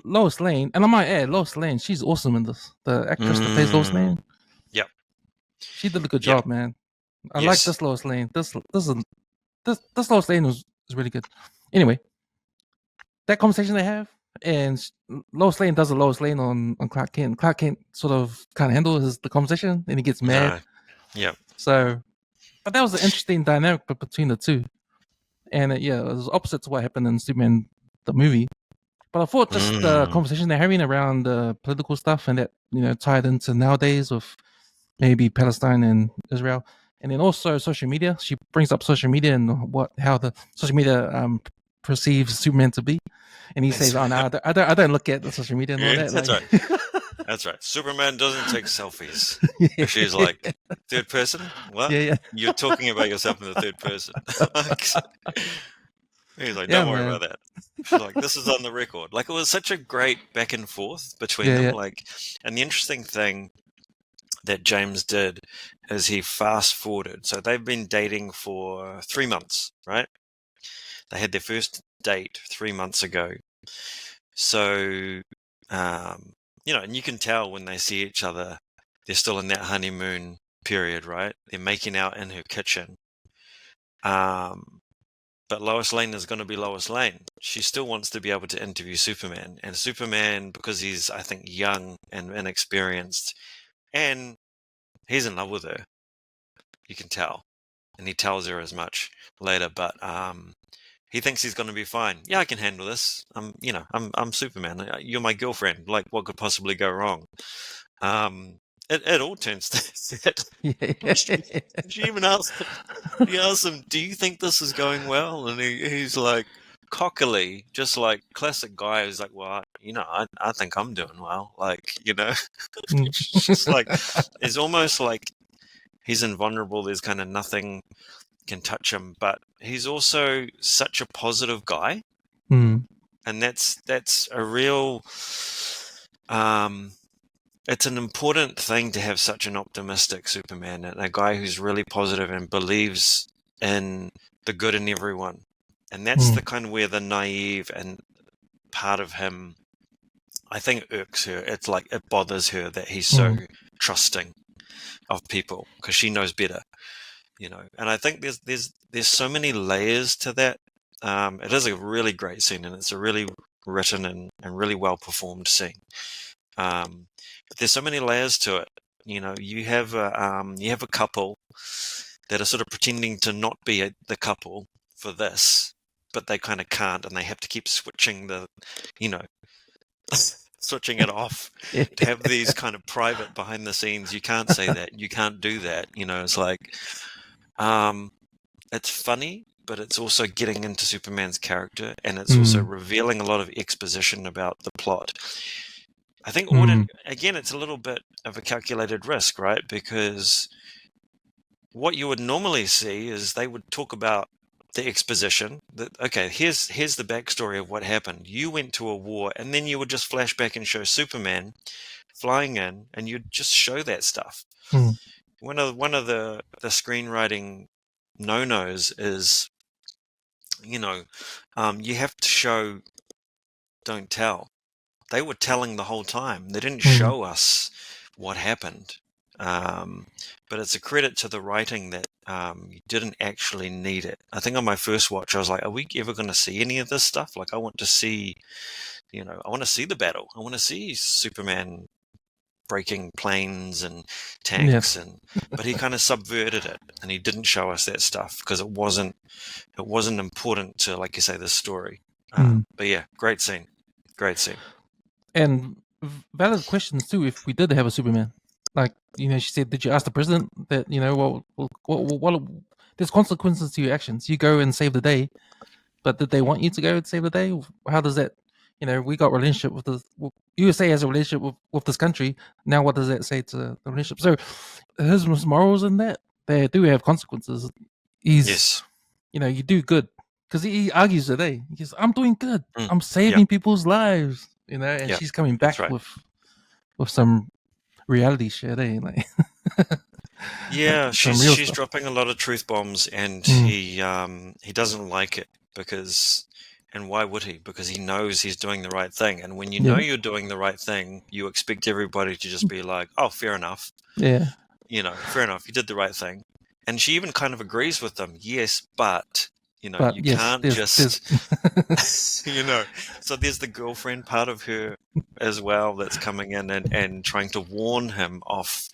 Lois Lane, and I might add, Lois Lane, she's awesome in this. The actress that plays Lois Lane. Yep. She did a good job, man. I like this Lois Lane. This Lois Lane is really good. Anyway, that conversation they have, and Lois Lane does a Lois Lane on Clark Kent. Clark Kent sort of can't handle the conversation, and he gets mad. Yep. So, but that was an interesting dynamic between the two. And it was opposite to what happened in Superman the movie. But I thought just the conversation they're having around the political stuff, and that tied into nowadays with maybe Palestine and Israel, and then also social media. She brings up social media and how the social media perceives Superman to be, and he says, "Oh no, I don't look at the social media and all that." That's right. That's right. Superman doesn't take selfies. She's like, third person? What? Yeah. You're talking about yourself in the third person. He's like, don't worry about that. She's like, this is on the record. Like, it was such a great back and forth between them. Like, and the interesting thing that James did is he fast forwarded. So they've been dating for 3 months, right? They had their first date 3 months ago. So, and you can tell when they see each other, they're still in that honeymoon period, right? They're making out in her kitchen. But Lois Lane is going to be Lois Lane. She still wants to be able to interview Superman. And Superman, because he's, I think, young and inexperienced, and he's in love with her. You can tell. And he tells her as much later. But he thinks he's going to be fine. Yeah, I can handle this. I'm Superman. You're my girlfriend. Like, what could possibly go wrong? It all turns to that. She even asked him, do you think this is going well? And he's like, cockily, just like classic guy who's like, well, I think I'm doing well. Like, it's just like, it's almost like he's invulnerable. There's kind of nothing can touch him, but he's also such a positive guy. And that's a real, it's an important thing to have such an optimistic Superman and a guy who's really positive and believes in the good in everyone. And that's the kind of where the naive and part of him, I think, irks her. It's like it bothers her that he's so trusting of people because she knows better, And I think there's so many layers to that. It is a really great scene, and it's a really written and really well performed scene. But there's so many layers to it. You have a couple that are sort of pretending to not be the couple for this, but they kind of can't, and they have to keep switching switching it off to have these kind of private behind the scenes. You can't say that. You can't do that. It's like, it's funny, but it's also getting into Superman's character, and it's also revealing a lot of exposition about the plot. I think, again, it's a little bit of a calculated risk, right? Because what you would normally see is they would talk about the exposition. That, okay, here's the backstory of what happened. You went to a war, and then you would just flash back and show Superman flying in, and you'd just show that stuff. One of the screenwriting no-nos is, you have to show, don't tell. They were telling the whole time. They didn't show us what happened. But it's a credit to the writing that you didn't actually need it. I think on my first watch, I was like, are we ever going to see any of this stuff? Like, I want to see, I want to see the battle. I want to see Superman breaking planes and tanks, but he kind of subverted it, and he didn't show us that stuff because it wasn't important to, like you say, the story. But yeah, great scene. And valid questions too. If we did have a Superman, like she said, did you ask the president that what there's consequences to your actions? You go and save the day, but did they want you to go and save the day? How does that? we got relationship with the USA has a relationship with this country. Now, what does that say to the relationship? So, his morals in that they do have consequences. He's, you do good because he argues today. He says, "I'm doing good. I'm saving people's lives." And she's coming back with some reality shit, like. Yeah, she's dropping a lot of truth bombs, and he doesn't like it because, and why would he? Because he knows he's doing the right thing, and when you know you're doing the right thing, you expect everybody to just be like, "Oh, fair enough." Yeah, fair enough. You did the right thing, and she even kind of agrees with them. Yes, but you can't just So there's the girlfriend part of her as well that's coming in and trying to warn him off,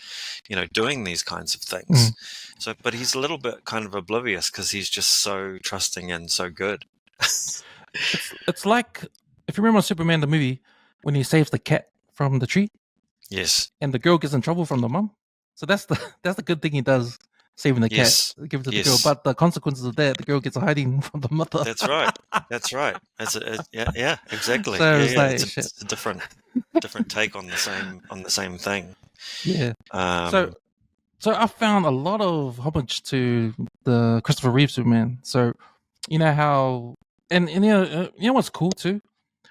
doing these kinds of things. So, but he's a little bit kind of oblivious because he's just so trusting and so good. It's like, if you remember Superman the movie, when he saves the cat from the tree. Yes. And the girl gets in trouble from the mom. So that's the good thing he does, saving the cat, give it to the girl. But the consequences of that, the girl gets hiding from the mother. That's right. Yeah, exactly. So it's a different take on the same thing. Yeah. So I found a lot of homage to the Christopher Reeve Superman. So how, and what's cool too,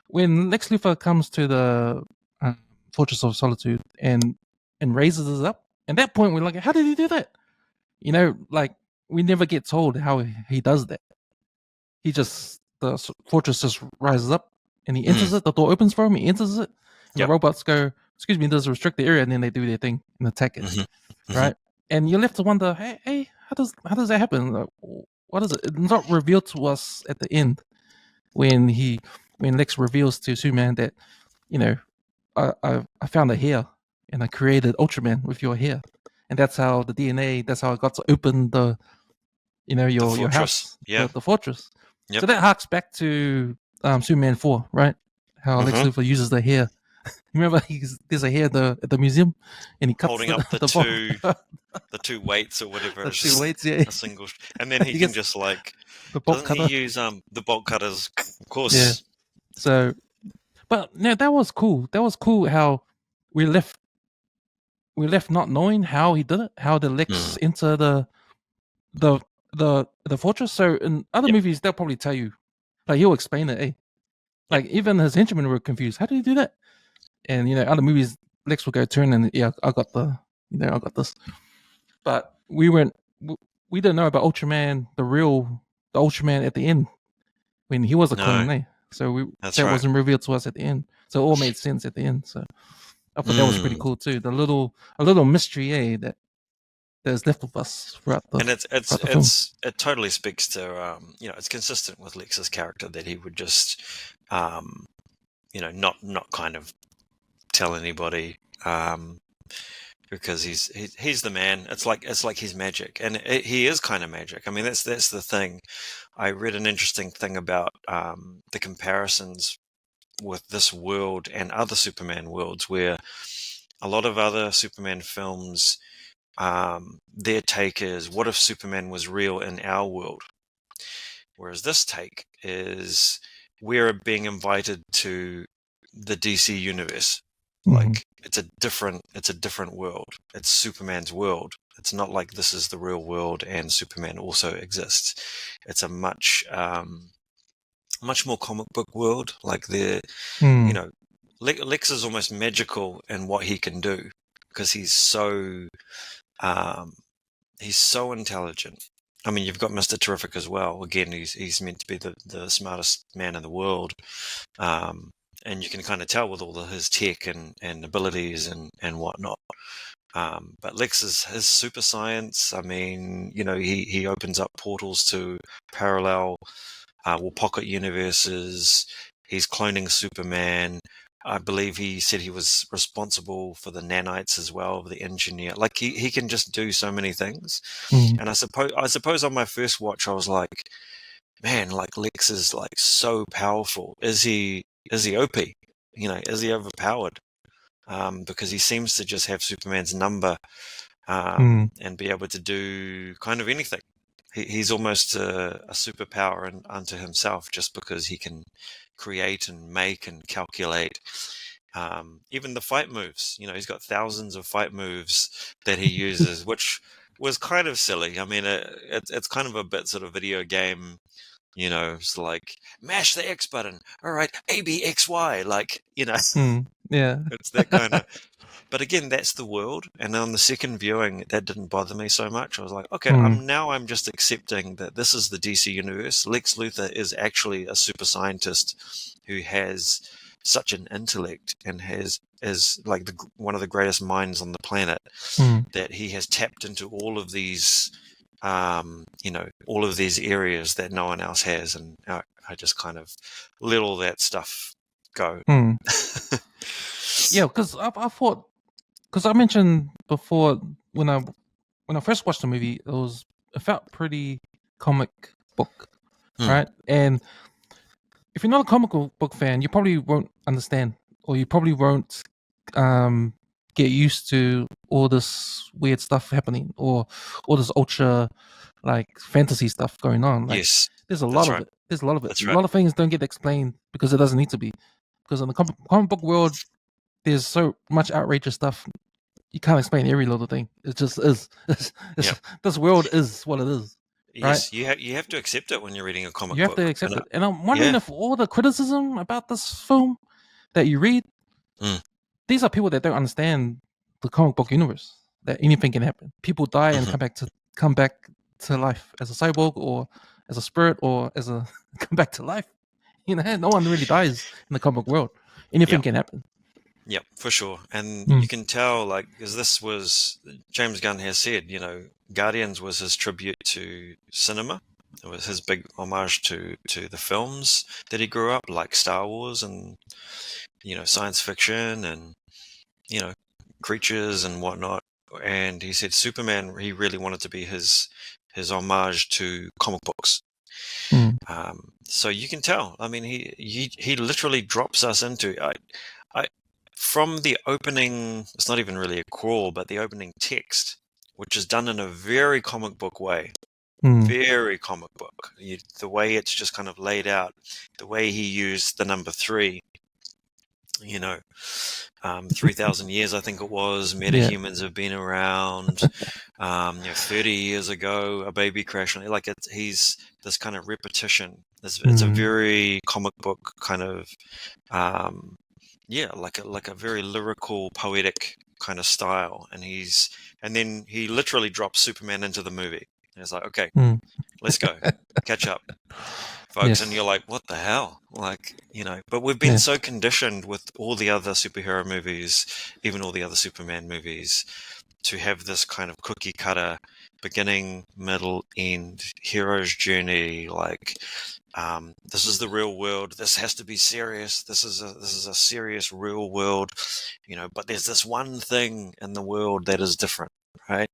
when Lex Luthor comes to the Fortress of Solitude and raises us up. At that point, we're like, how did he do that? Like, we never get told how he does that. The fortress just rises up and he enters it. The door opens for him. He enters it. And the robots go, "Excuse me, there's a restricted area," and then they do their thing and attack it. Right? And you're left to wonder, hey, how does that happen? Like, what is it? It's not revealed to us at the end when Lex reveals to Superman that, I found a hair and I created Ultraman with your hair. And that's how the DNA, that's how it got to open your house, the fortress. Yep. So that harks back to Superman 4, right? How Lex Luthor uses the hair. Remember, there's a hair at the museum, and he cuts holding up the two weights or whatever. The two weights, yeah. A single, and then he can just like the bolt cutter. He use the bolt cutters, of course. Yeah. So, but no, that was cool. That was cool how we left not knowing how he did it. How the Lex enter the fortress. So in other movies, they'll probably tell you, like he'll explain it. Like even his henchmen were confused. How did he do that? And other movies, Lex will go turn and I got this. But we didn't know about Ultraman, the Ultraman at the end when he was a clone. So that wasn't revealed to us at the end. So it all made sense at the end. So I thought that was pretty cool too. A little mystery, that is left with us throughout the. And it totally speaks to it's consistent with Lex's character that he would just not kind of tell anybody because he's the man. It's like he's magic, and he is kind of magic. I mean, that's the thing. I read an interesting thing about the comparisons with this world and other Superman worlds, where a lot of other Superman films, their take is, what if Superman was real in our world? Whereas this take is, we're being invited to the DC universe. Like it's a different world. It's Superman's world. It's not like this is the real world and Superman also exists. It's a much more comic book world. Like Lex is almost magical in what he can do because he's so intelligent. I mean, you've got Mr. Terrific as well. Again, he's meant to be the smartest man in the world. And you can kind of tell with all of his tech and abilities and whatnot. But Lex is his super science. I mean, he opens up portals to parallel pocket universes. He's cloning Superman. I believe he said he was responsible for the nanites as well, the engineer. Like he can just do so many things. And I suppose on my first watch I was like, man, like Lex is like so powerful. Is he OP? Is he overpowered? Because he seems to just have Superman's number and be able to do kind of anything. he's almost a superpower unto himself, just because he can create and make and calculate. Even the fight moves, he's got thousands of fight moves that he uses, which was kind of silly. I mean, it's kind of a bit sort of video game, it's like mash the X button. All right, A, B, X, Y, like, Yeah. it's that kind of. But again, that's the world. And on the second viewing, that didn't bother me so much. I was like, okay, I'm just accepting that this is the DC universe. Lex Luthor is actually a super scientist who has such an intellect and is like one of the greatest minds on the planet, that he has tapped into all of these, all of these areas that no one else has. And I just kind of let all that stuff go. Yeah, because I thought, because I mentioned before when I first watched the movie, it felt pretty comic book, right? And if you're not a comic book fan, you probably won't understand, or you probably won't get used to all this weird stuff happening, or all this ultra like fantasy stuff going on. Like, yes, there's a lot of it. There's a lot of it. That's a right. lot of things don't get explained because it doesn't need to be. Because in the comic book world, there's so much outrageous stuff. You can't explain every little thing. It just is. This world is what it is. Yes, right? you have to accept it when you're reading a comic book. You have to accept it. And I'm wondering if all the criticism about this film that you read, these are people that don't understand the comic book universe. That anything can happen. People die and come back to life as a cyborg, or as a spirit, or as a come back to life. No one really dies in the comic book world. Anything can happen. Yep, for sure. And you can tell, like, because this was, James Gunn has said, Guardians was his tribute to cinema. It was his big homage to the films that he grew up, like Star Wars and, science fiction and, creatures and whatnot. And he said Superman, he really wanted to be his homage to comic books. So you can tell. I mean, he literally drops us into... From the opening, it's not even really a crawl, but the opening text, which is done in a very comic book way, very comic book. The way it's just kind of laid out, the way he used the number 3, 3,000 years, I think it was, metahumans have been around, 30 years ago, a baby crashed. Like he's this kind of repetition. It's a very comic book kind of, like a very lyrical, poetic kind of style. And then he literally drops Superman into the movie. And it's like, okay, let's go, catch up, folks. Yes. And you're like, what the hell? Like, but we've been so conditioned with all the other superhero movies, even all the other Superman movies, to have this kind of cookie cutter beginning, middle, end, hero's journey, like, this is the real world. This has to be serious. This is a serious real world, but there's this one thing in the world that is different, right?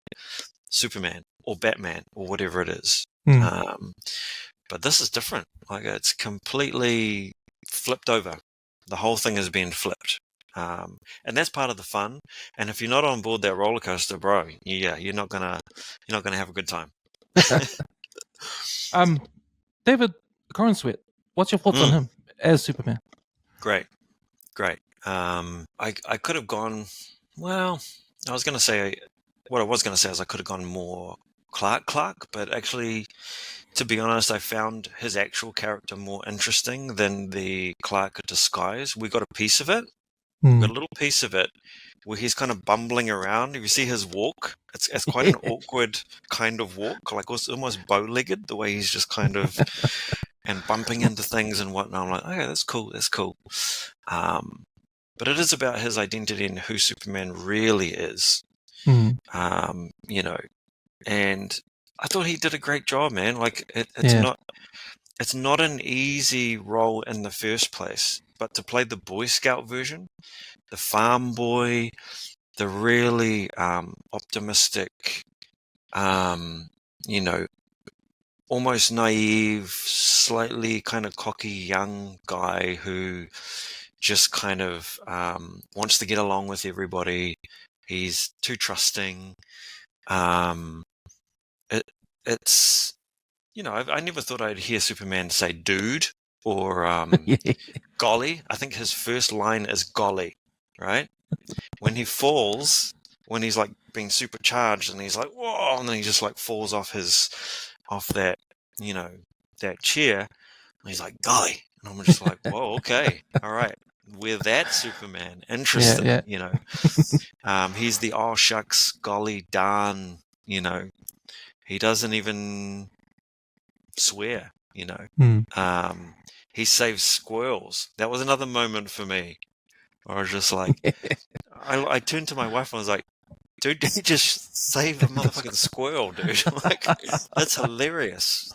Superman or Batman or whatever it is. But this is different. Like, it's completely flipped over. The whole thing has been flipped. And that's part of the fun. And if you're not on board that roller coaster, bro, you're not gonna have a good time. David Corenswet, what's your thoughts on him as Superman? Great. I could have gone. Well, what I was going to say is I could have gone more Clark, but actually, to be honest, I found his actual character more interesting than the Clark disguise. We got a piece of it. We got a little piece of it where he's kind of bumbling around. If you see his walk, it's quite an awkward kind of walk, like almost bow-legged, the way he's just kind of and bumping into things and whatnot. I'm like, okay, that's cool. But it is about his identity and who Superman really is. And I thought he did a great job, man. Like, it's not an easy role in the first place, but to play the Boy Scout version, the farm boy, the really optimistic, almost naive, slightly kind of cocky young guy who just kind of wants to get along with everybody. He's too trusting. It's I never thought I'd hear Superman say dude or golly. I think his first line is golly, right? When he falls, when he's like being supercharged and he's like, whoa, and then he just like falls off that, that chair. And he's like, golly. And I'm just like, whoa, okay. All right. We're that Superman. Interesting, he's the oh shucks, golly darn, he doesn't even swear, he saves squirrels. That was another moment for me. I was just like, I turned to my wife and I was like, dude, did you just save a motherfucking squirrel, dude? Like, that's hilarious,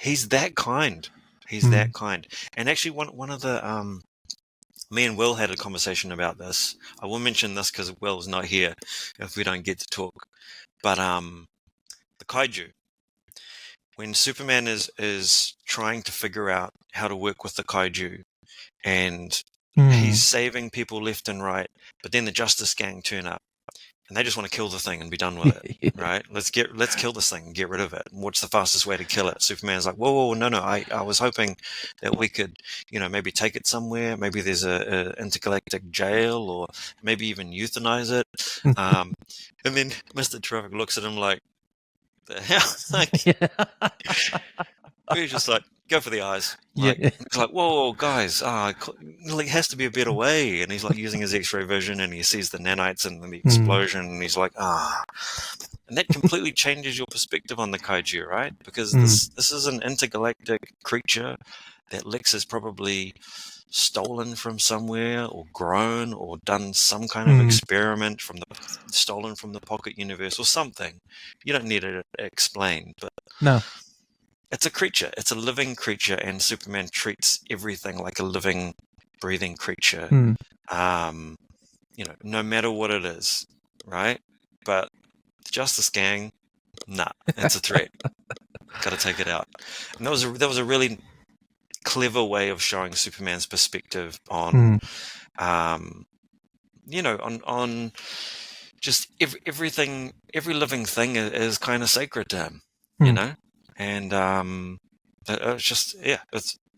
he's that kind. He's that kind. And actually, one of the me and Will had a conversation about this. I will mention this because Will's not here if we don't get to talk. But the kaiju, when Superman is trying to figure out how to work with the kaiju, and he's saving people left and right, but then the Justice Gang turn up and they just want to kill the thing and be done with it, right? Let's kill this thing and get rid of it. And what's the fastest way to kill it? Superman's like, whoa, no, I was hoping that we could, maybe take it somewhere. Maybe there's a intergalactic jail, or maybe even euthanize it. And then Mr. Terrific looks at him like, the hell? He's just like, go for the eyes. It's like, whoa, guys, it has to be a better way. And he's like using his X-ray vision, and he sees the nanites and the explosion, and he's like, and that completely changes your perspective on the kaiju, right? Because this is an intergalactic creature that Lex has probably stolen from somewhere, or grown, or done some kind of experiment stolen from the pocket universe or something. You don't need it explained, but no. It's a creature. It's a living creature, and Superman treats everything like a living, breathing creature. No matter what it is, right? But the Justice Gang, nah, it's a threat. Got to take it out. And that was a really clever way of showing Superman's perspective on, on just everything. Every living thing is kind of sacred to him, And it's just,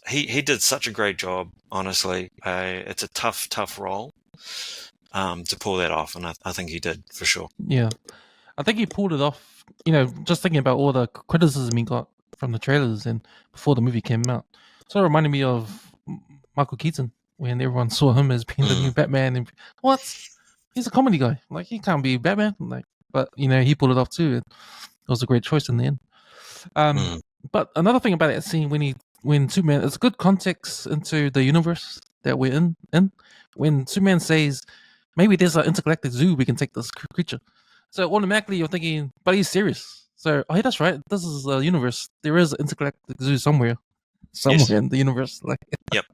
he did such a great job, honestly. It's a tough role to pull that off, and I think he did, for sure. Yeah. I think he pulled it off, just thinking about all the criticism he got from the trailers and before the movie came out. So it reminded me of Michael Keaton, when everyone saw him as being the new Batman. And what? He's a comedy guy. Like, he can't be Batman. Like, but, he pulled it off too. It was a great choice in the end. But another thing about that scene when Superman, it's good context into the universe that we're in. When Superman says, maybe there's an intergalactic zoo, we can take this creature. So automatically you're thinking, but he's serious. So, hey, that's right. This is a universe. There is an intergalactic zoo somewhere in the universe. Like, yep.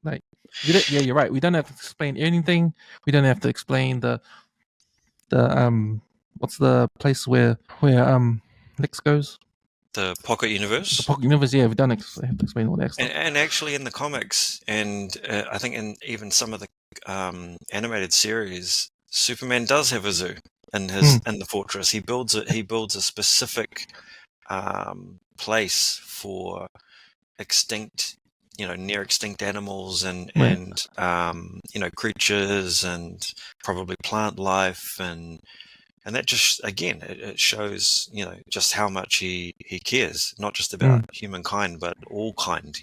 Like, you're right. We don't have to explain anything. We don't have to explain the what's the place where Lex goes? The Pocket Universe. The Pocket Universe, yeah, we don't have to explain all that stuff. And actually, in the comics, and I think in even some of the animated series, Superman does have a zoo in the fortress. He builds a specific place for extinct, near extinct animals and creatures and probably plant life and that just, again, it shows, just how much he cares, not just about humankind, but all kind,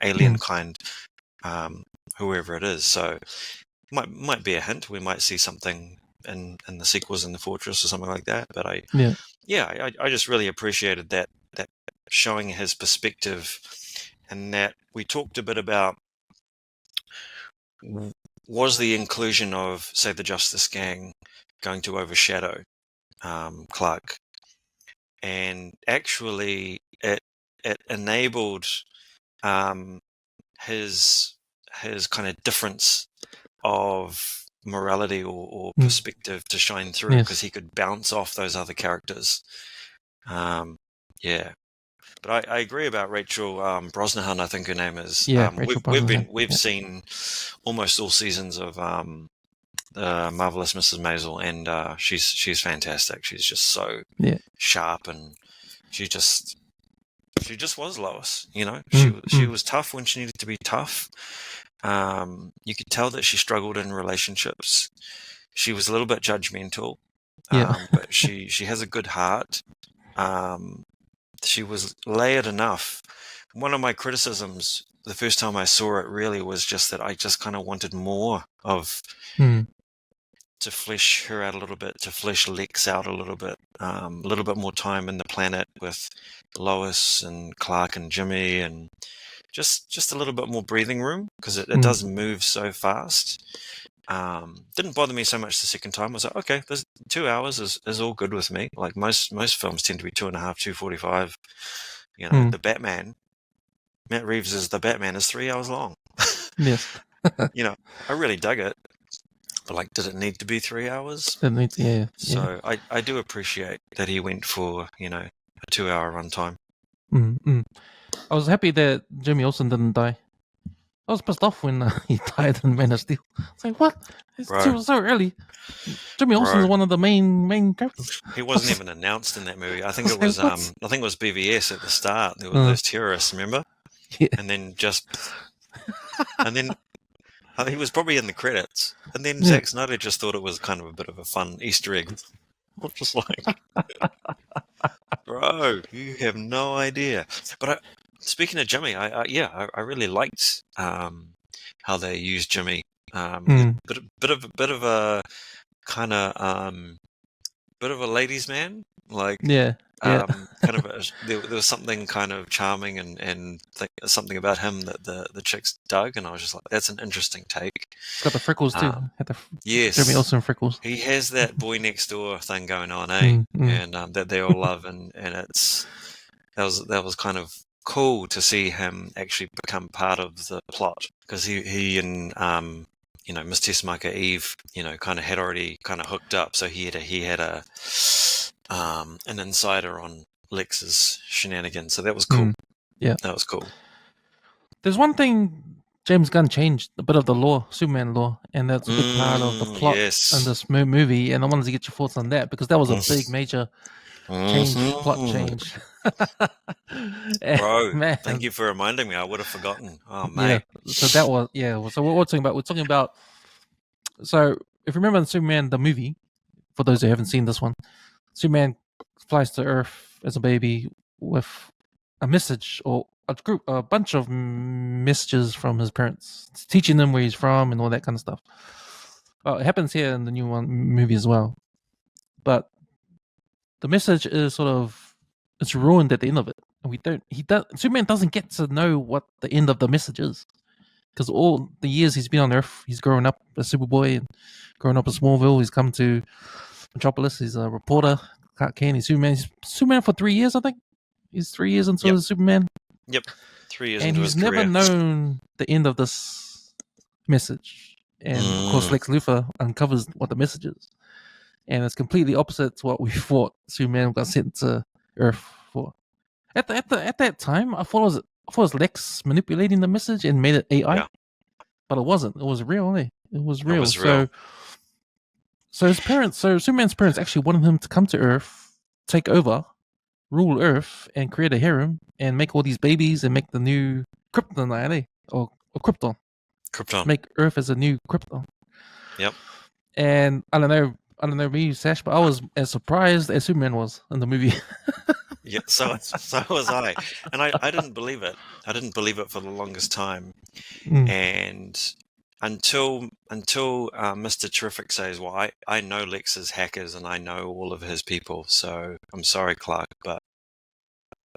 alien kind, whoever it is. So might be a hint. We might see something in the sequels in the Fortress or something like that. But I just really appreciated that showing his perspective, and that we talked a bit about was the inclusion of, say, the Justice Gang going to overshadow Clark, and actually it enabled his kind of difference of morality or perspective to shine through, because he could bounce off those other characters. But I agree about Rachel Brosnahan, I think her name is. We've seen almost all seasons of Marvelous Mrs. Maisel, and she's fantastic. She's just so sharp and she just was Lois. You know, she was tough when she needed to be tough. You could tell that she struggled in relationships. She was a little bit judgmental, but she has a good heart. She was layered enough. One of my criticisms the first time I saw it really was just that I just kind of wanted more of to flesh her out a little bit, to flesh Lex out a little bit more time in the planet with Lois and Clark and Jimmy, and just a little bit more breathing room, because it does move so fast. Didn't bother me so much the second time. I was like, okay, this 2 hours is all good with me. Like most films tend to be 2.5, 2:45. You know, the Batman, Matt Reeves' The Batman is 3 hours long. Yes. You know, I really dug it. But like, did it need to be 3 hours? It needs, So I do appreciate that he went for, you know, a 2 hour runtime. I was happy that Jimmy Olsen didn't die. I was pissed off when he died in Man of Steel. It's like, what? It's so early. Jimmy Olsen is one of the main characters. He wasn't even announced in that movie. I think it was BVS at the start. There were those terrorists, remember? Yeah. And then he was probably in the credits. And then Zack Snyder just thought it was kind of a bit of a fun Easter egg. I was just like, bro, you have no idea. But speaking of Jimmy, I really liked how they used Jimmy. Bit of a kind of bit of a ladies' man, like kind of there was something kind of charming and something about him that the chicks dug, and I was just like, that's an interesting take. He's got the freckles too. Yes, Jimmy Olsen freckles. He has that boy next door thing going on, and that they all love, and that was kind of cool to see him actually become part of the plot, because he and you know, Miss Tessmacher Eve, you know, kind of had already kind of hooked up, so he had an insider on Lex's shenanigans, so that was cool. That was cool. There's one thing James Gunn changed, a bit of the lore, Superman lore, and that's a big part of the plot in this movie, and I wanted to get your thoughts on that, because that was a big major plot change. Bro, man, thank you for reminding me. I would have forgotten. Oh, mate. So that was, so what we're talking about, so if you remember in Superman, the movie, for those who haven't seen this one, Superman flies to Earth as a baby with a message, or a bunch of messages from his parents, teaching them where he's from and all that kind of stuff. Well, it happens here in the new movie as well. But the message is it's ruined at the end of it. And Superman doesn't get to know what the end of the message is. Because all the years he's been on Earth, he's grown up as Superboy and growing up in Smallville. He's come to Metropolis. He's a reporter. Clark Kent. He's Superman. He's Superman for 3 years, I think. He's 3 years into his Superman. Yep, 3 years and into his career. And he's never known the end of this message. And of course, Lex Luthor uncovers what the message is. And it's completely opposite to what we thought Superman got sent to Earth for. At that time, I thought it was Lex manipulating the message and made it AI, but it wasn't. It was real. It was real. So his parents, Superman's parents actually wanted him to come to Earth, take over, rule Earth, and create a harem and make all these babies and make the new Krypton, or Krypton. Make Earth as a new Krypton. Yep. And I don't know me, Sash, but I was as surprised as Superman was in the movie. Yeah, so was I, and I didn't believe it. I didn't believe it for the longest time, and until Mr. Terrific says, "Well, I know Lex's hackers and I know all of his people, so I'm sorry, Clark, but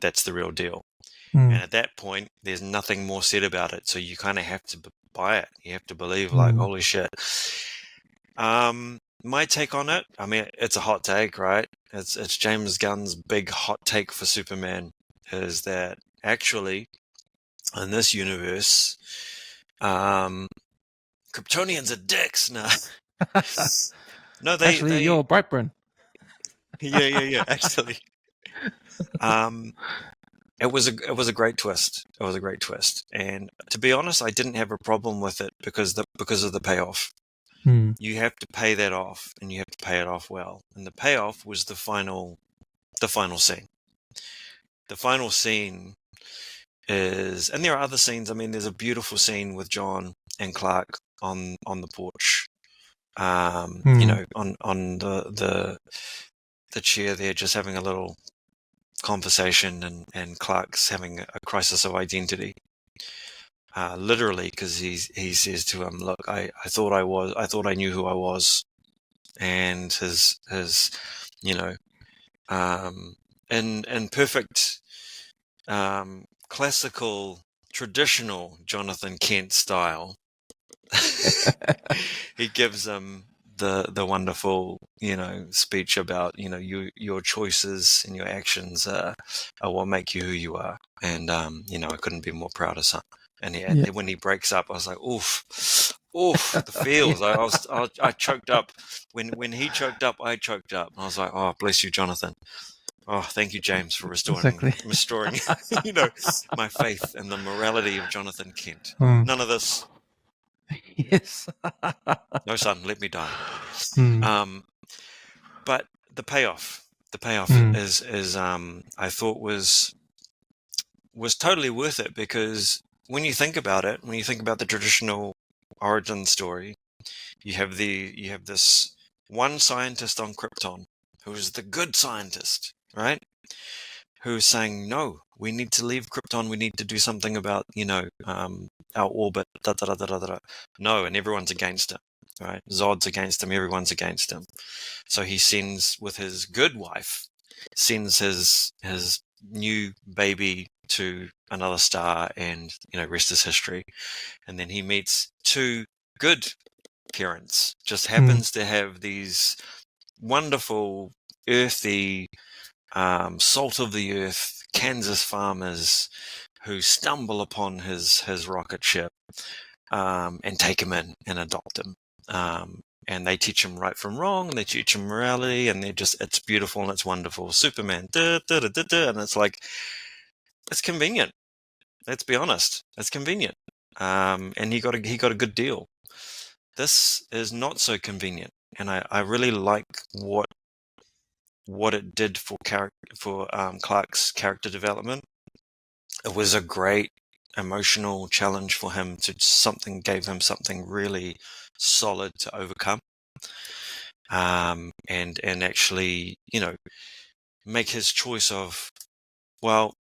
that's the real deal." And at that point, there's nothing more said about it, so you kind of have to buy it. You have to believe, like, holy shit. My take on it, I mean, it's a hot take, right? It's James Gunn's big hot take for Superman, is that actually in this universe, Kryptonians are dicks. No, Actually, you're Brightburn. Yeah. Actually, it was a great twist. It was a great twist, and to be honest, I didn't have a problem with it because of the payoff. You have to pay that off, and you have to pay it off well. And the payoff was the final scene. the final scene is, and there are other scenes. I mean, there's a beautiful scene with John and Clark on the porch. You know, on the chair there, just having a little conversation, and Clark's having a crisis of identity. Literally, because he says to him, "Look, I thought I knew who I was," and his you know, in perfect classical traditional Jonathan Kent style, he gives him the wonderful, you know, speech about, you know, your choices and your actions are what make you who you are. And you know, I couldn't be more proud of son. And when he breaks up, I was like, oof, the feels. I choked up. When he choked up, I choked up. I was like, oh, bless you, Jonathan. Oh, thank you, James, for restoring, you know, my faith in the morality of Jonathan Kent. None of this. Yes. No, son, let me die. But the payoff is I thought was totally worth it, because when you think about it, when you think about the traditional origin story, you have this one scientist on Krypton who is the good scientist, right? Who's saying, no, we need to leave Krypton. We need to do something about, you know, our orbit. No, and everyone's against him, right? Zod's against him. Everyone's against him. So he sends, with his good wife, sends his new baby to another star, and, you know, rest is history. And then he meets two good parents. Just happens to have these wonderful, earthy, salt of the earth Kansas farmers who stumble upon his rocket ship, and take him in and adopt him. And they teach him right from wrong, and they teach him morality, and it's beautiful and it's wonderful. Superman, and it's like, it's convenient. Let's be honest, it's convenient. And he got a good deal. This is not so convenient, and I really like what it did for Clark's character development. It was a great emotional challenge for him gave him something really solid to overcome, and actually, you know, make his choice of, well,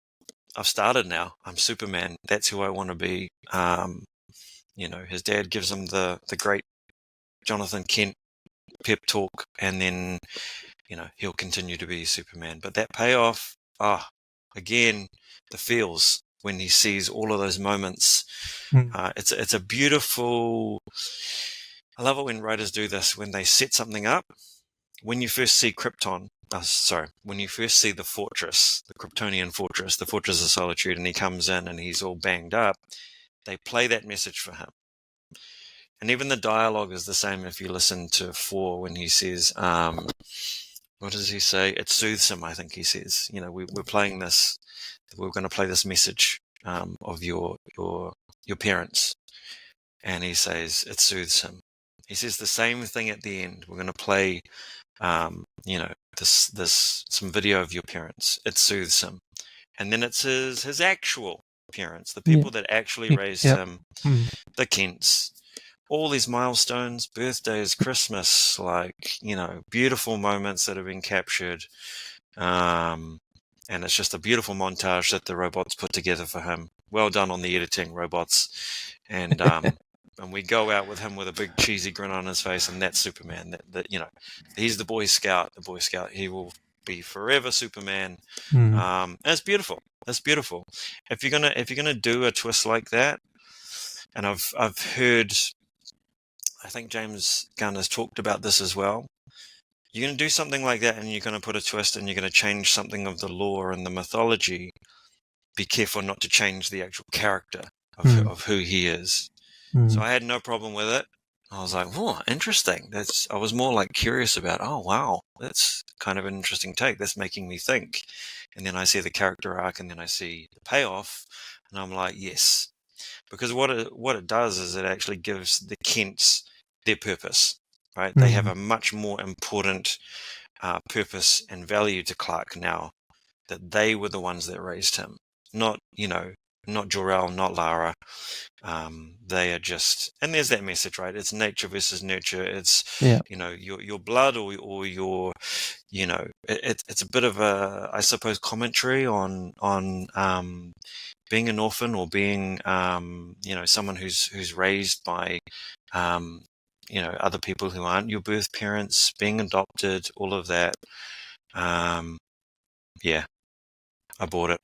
I've started now. I'm Superman. That's who I want to be. You know, his dad gives him the great Jonathan Kent pep talk, and then, you know, he'll continue to be Superman. But that payoff, again, the feels when he sees all of those moments. It's a beautiful. I love it when writers do this, when they set something up. When you first see Krypton, when you first see the fortress, the Kryptonian fortress, the Fortress of Solitude, and he comes in and he's all banged up, they play that message for him. And even the dialogue is the same if you listen to 4, when he says, what does he say? It soothes him, I think he says. You know, we're playing this, we're going to play this message of your parents. And he says, it soothes him. He says the same thing at the end. We're going to play, you know, some video of your parents. It soothes him. And then it's his actual parents, the people that actually raised him, the Kents. All these milestones, birthdays, Christmas, like, you know, beautiful moments that have been captured. And it's just a beautiful montage that the robots put together for him. Well done on the editing, robots. And and we go out with him with a big cheesy grin on his face, and that's Superman. That you know, he's the Boy Scout. The Boy Scout. He will be forever Superman. And it's beautiful. It's beautiful. If you're gonna do a twist like that, and I've heard, I think James Gunn has talked about this as well. You're going to do something like that, and you're going to put a twist, and you're going to change something of the lore and the mythology. Be careful not to change the actual character of who he is. So I had no problem with it. I was like, "Oh, interesting." I was more like curious about. Oh, wow, that's kind of an interesting take. That's making me think. And then I see the character arc, and then I see the payoff, and I'm like, yes, because what it does is it actually gives the Kents their purpose. Right? They have a much more important purpose and value to Clark now that they were the ones that raised him, not Jor-El, not Lara. They are just, and there's that message, right? It's nature versus nurture. It's, your blood or your, it's a bit of a, I suppose, commentary on being an orphan or being, someone who's raised by, other people who aren't your birth parents, being adopted, all of that. I bought it.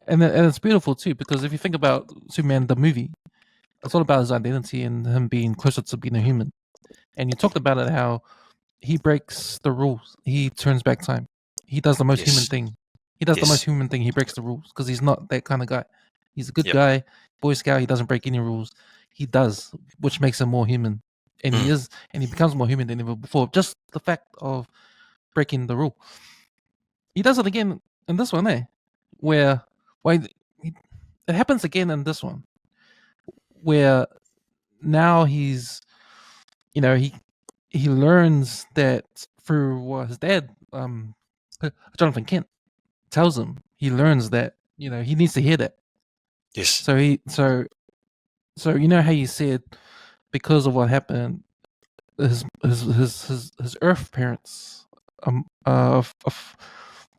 And it's beautiful too, because if you think about Superman the movie, it's all about his identity and him being closer to being a human. And you talked about it, how he breaks the rules. He turns back time. He does the most human thing. He does the most human thing. He breaks the rules because he's not that kind of guy. He's a good guy, Boy Scout. He doesn't break any rules. He does, which makes him more human. And he becomes more human than ever before. Just the fact of breaking the rule. He does it again in this one, where it happens again in this one, where now he's, he learns that through what his dad, Jonathan Kent, tells him. He learns that he needs to hear that. Yes. So how you said, because of what happened, his Earth parents are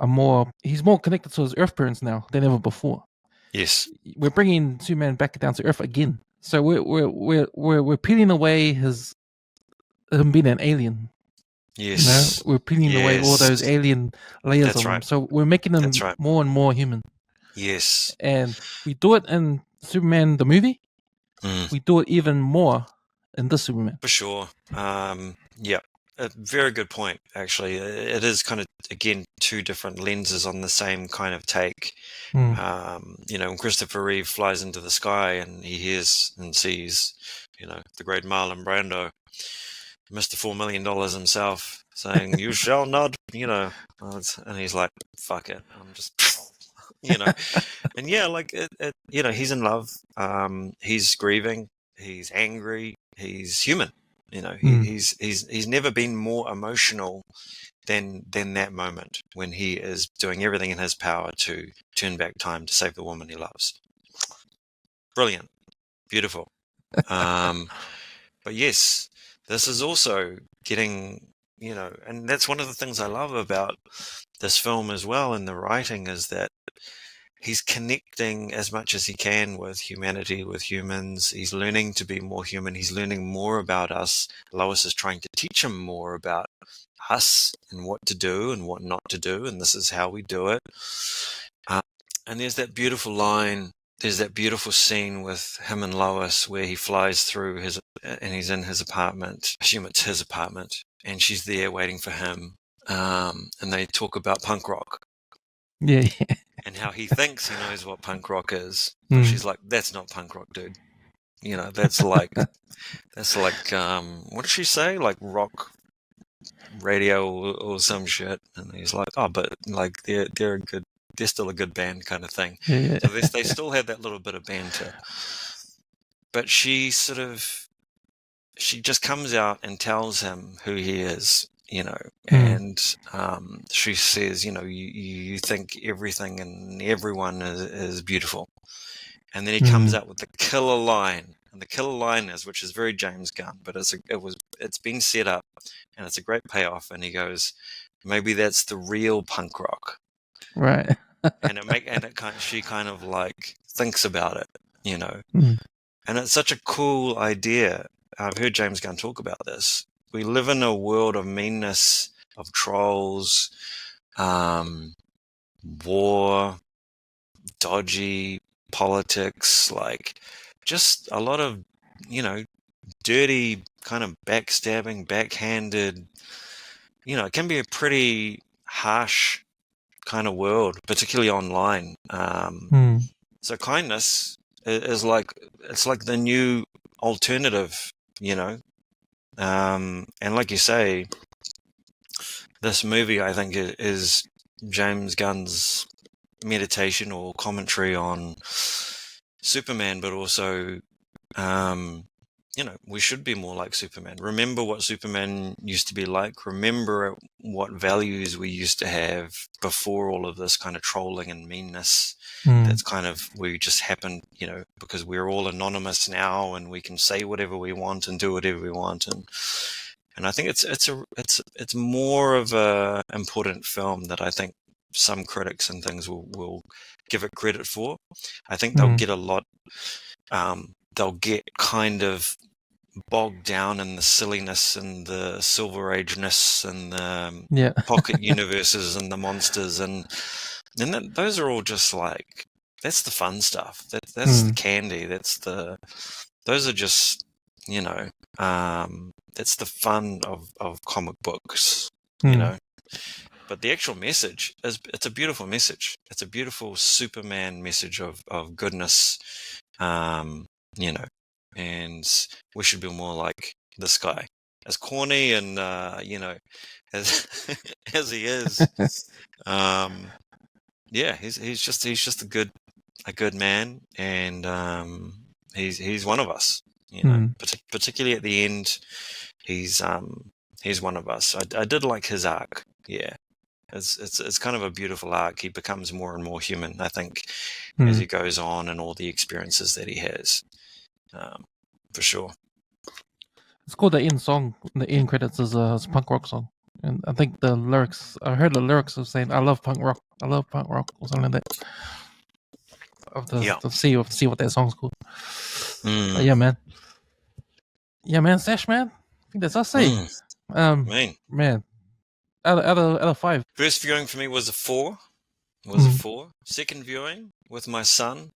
more. He's more connected to his Earth parents now than ever before. Yes. We're bringing Superman back down to Earth again. So we're peeling away him being an alien. Yes. We're peeling away all those alien layers of him. So we're making him more and more human. Yes. And we do it in Superman the movie. We do it even more in this Superman. For sure. A very good point, actually. It is kind of, again, two different lenses on the same kind of take. When Christopher Reeve flies into the sky and he hears and sees, the great Marlon Brando, Mr. $4 million himself, saying, "You shall not," and he's like, "Fuck it, I'm just," and he's in love, he's grieving, he's angry, he's human, he's never been more emotional than that moment when he is doing everything in his power to turn back time to save the woman he loves. Brilliant, beautiful. But yes, this is also getting, and that's one of the things I love about this film as well, and the writing, is that he's connecting as much as he can with humanity, with humans. He's learning to be more human. He's learning more about us. Lois is trying to teach him more about us and what to do and what not to do, and this is how we do it. And there's that beautiful line. There's that beautiful scene with him and Lois where he flies through and he's in his apartment. I assume it's his apartment, and she's there waiting for him. And they talk about punk rock. Yeah. And how he thinks he knows what punk rock is. But she's like, "That's not punk rock, dude. That's like, what did she say? Like rock radio or some shit." And he's like, "Oh, but like they're still a good band," kind of thing. Yeah. So they still have that little bit of banter. But she just comes out and tells him who he is, and she says, you think everything and everyone is beautiful. And then he comes out with the killer line. And the killer line is, which is very James Gunn, but it's been set up and it's a great payoff. And he goes, "Maybe that's the real punk rock." Right. She kind of like thinks about it, and it's such a cool idea. I've heard James Gunn talk about this. We live in a world of meanness, of trolls, war, dodgy politics, like just a lot of, dirty kind of backstabbing, backhanded, it can be a pretty harsh kind of world, particularly online. So kindness is it's like the new alternative, and like you say, this movie, I think, is James Gunn's meditation or commentary on Superman, but also we should be more like Superman. Remember what Superman used to be like. Remember what values we used to have before all of this kind of trolling and meanness. That's kind of, we just happened, because we're all anonymous now and we can say whatever we want and do whatever we want. And I think it's more of a important film that I think some critics and things will give it credit for. I think they'll get a lot, they'll get kind of bogged down in the silliness and the Silver Age-ness and the pocket universes and the monsters and those are all just like, that's the fun stuff. That's the candy. Those are just, that's the fun of comic books, But the actual message it's a beautiful message. It's a beautiful Superman message of goodness, and we should be more like this guy. As corny and, as as he is, he's just a good man, and he's one of us. Particularly at the end, he's one of us. I did like his arc. Yeah, it's kind of a beautiful arc. He becomes more and more human, I think, as he goes on and all the experiences that he has, for sure. It's called the end song. The end credits is a punk rock song, and I think the lyrics. I heard the lyrics of saying, "I love punk rock. I love punk rock," or something like that. To see what that song's called. Yeah, man. Sash, man. I think that's us. Man. Out of 5. First viewing for me was a 4. A 4. Second viewing with my son.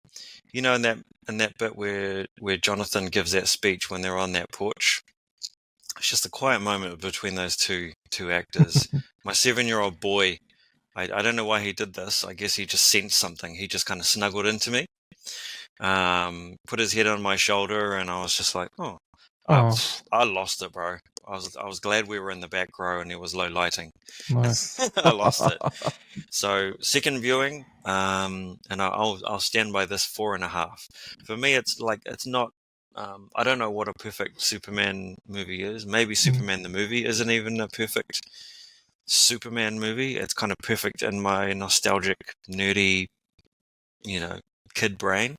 In that bit where Jonathan gives that speech when they're on that porch. It's just a quiet moment between those two actors. My 7-year-old boy, I don't know why he did this. I guess he just sensed something. He just kind of snuggled into me, put his head on my shoulder, and I was just like, oh. I lost it, bro. I was glad we were in the back row and there was low lighting. Nice. I lost it. So second viewing, and I'll stand by this 4.5. For me, it's not. I don't know what a perfect Superman movie is. Maybe Superman the movie isn't even a perfect Superman movie. It's kind of perfect in my nostalgic, nerdy, kid brain.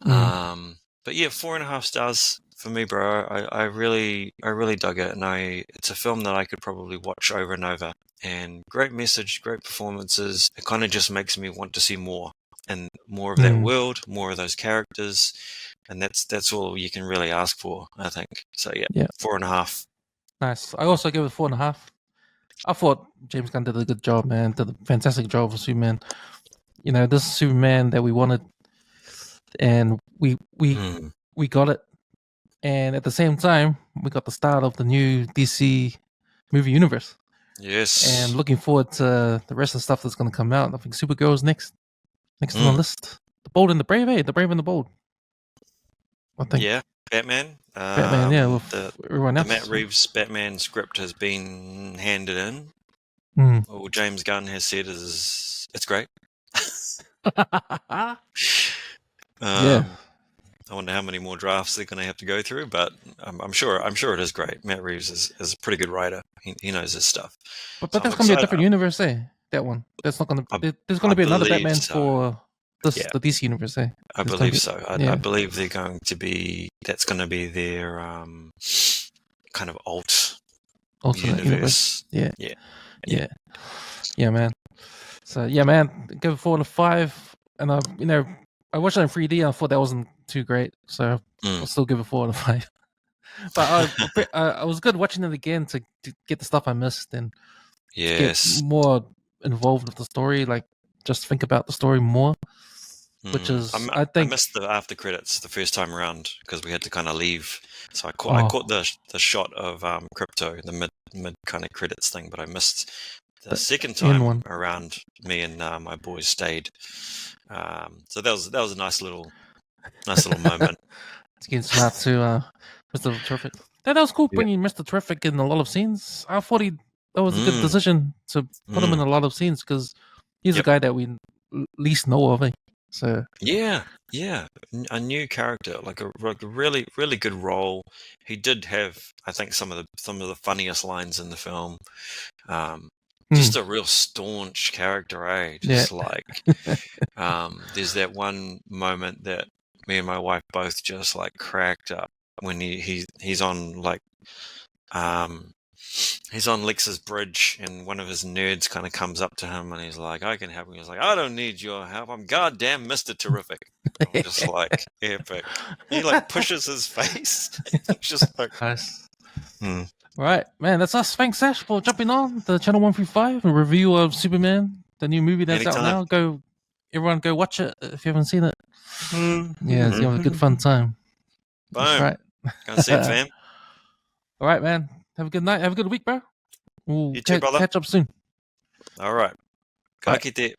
But yeah, 4.5 stars. For me, bro, I really dug it, and it's a film that I could probably watch over and over. And great message, great performances. It kind of just makes me want to see more, and more of that world, more of those characters, and that's all you can really ask for, I think. So yeah. 4.5. Nice. I also give it 4.5. I thought James Gunn did a good job, man. Did a fantastic job for Superman. This Superman that we wanted, and we got it. And at the same time, we got the start of the new DC movie universe. Yes. And looking forward to the rest of the stuff that's going to come out. I think Supergirl's next on the list. The Bold and the Brave, The Brave and the Bold. I think. Yeah, Batman. With everyone else. The Matt Reeves Batman script has been handed in. All James Gunn has said is it's great. I wonder how many more drafts they're going to have to go through, but I'm sure it is great. Matt Reeves is a pretty good writer. He knows his stuff. But that's going to be a different universe, That one. That's not going to. There's going to be another Batman for the DC universe, I believe so. I believe they're going to be. That's going to be their kind of alternate universe. Yeah, man. So man, give it 4 out of 5, and I watched it in 3D. And I thought that wasn't too great, so I'll still give it 4 out of 5. But I was good watching it again to get the stuff I missed and get more involved with the story. Like just think about the story more, which is I think I missed the after credits the first time around because we had to kind of leave. So I caught the shot of Crypto, the mid kind of credits thing, but I missed the second time around. Me and my boys stayed. So that was a nice little moment. It's getting smart to Mr. Terrific. That was cool bringing Mr. Terrific in a lot of scenes. I thought that was a good decision to put him in a lot of scenes because he's a guy that we least know of. So yeah, a new character, like a really really good role. He did have, I think, some of the funniest lines in the film. Just a real staunch character, eh? Just like, there's that one moment that me and my wife both just like cracked up when he's on like, he's on Lex's bridge and one of his nerds kind of comes up to him and he's like, I can help him. He's like, I don't need your help. I'm goddamn Mr. Terrific. I'm just like, epic. He like pushes his face. It's just like, nice. Right, man, that's us. Thanks, Sash, for jumping on the Channel 135 and review of Superman, the new movie that's out now. Everyone go watch it if you haven't seen it. Yeah, it's a good fun time. Boom. That's right. Go and see it, fam. All right, man. Have a good night. Have a good week, bro. We'll You too, brother. catch up soon. All right. Ka kite.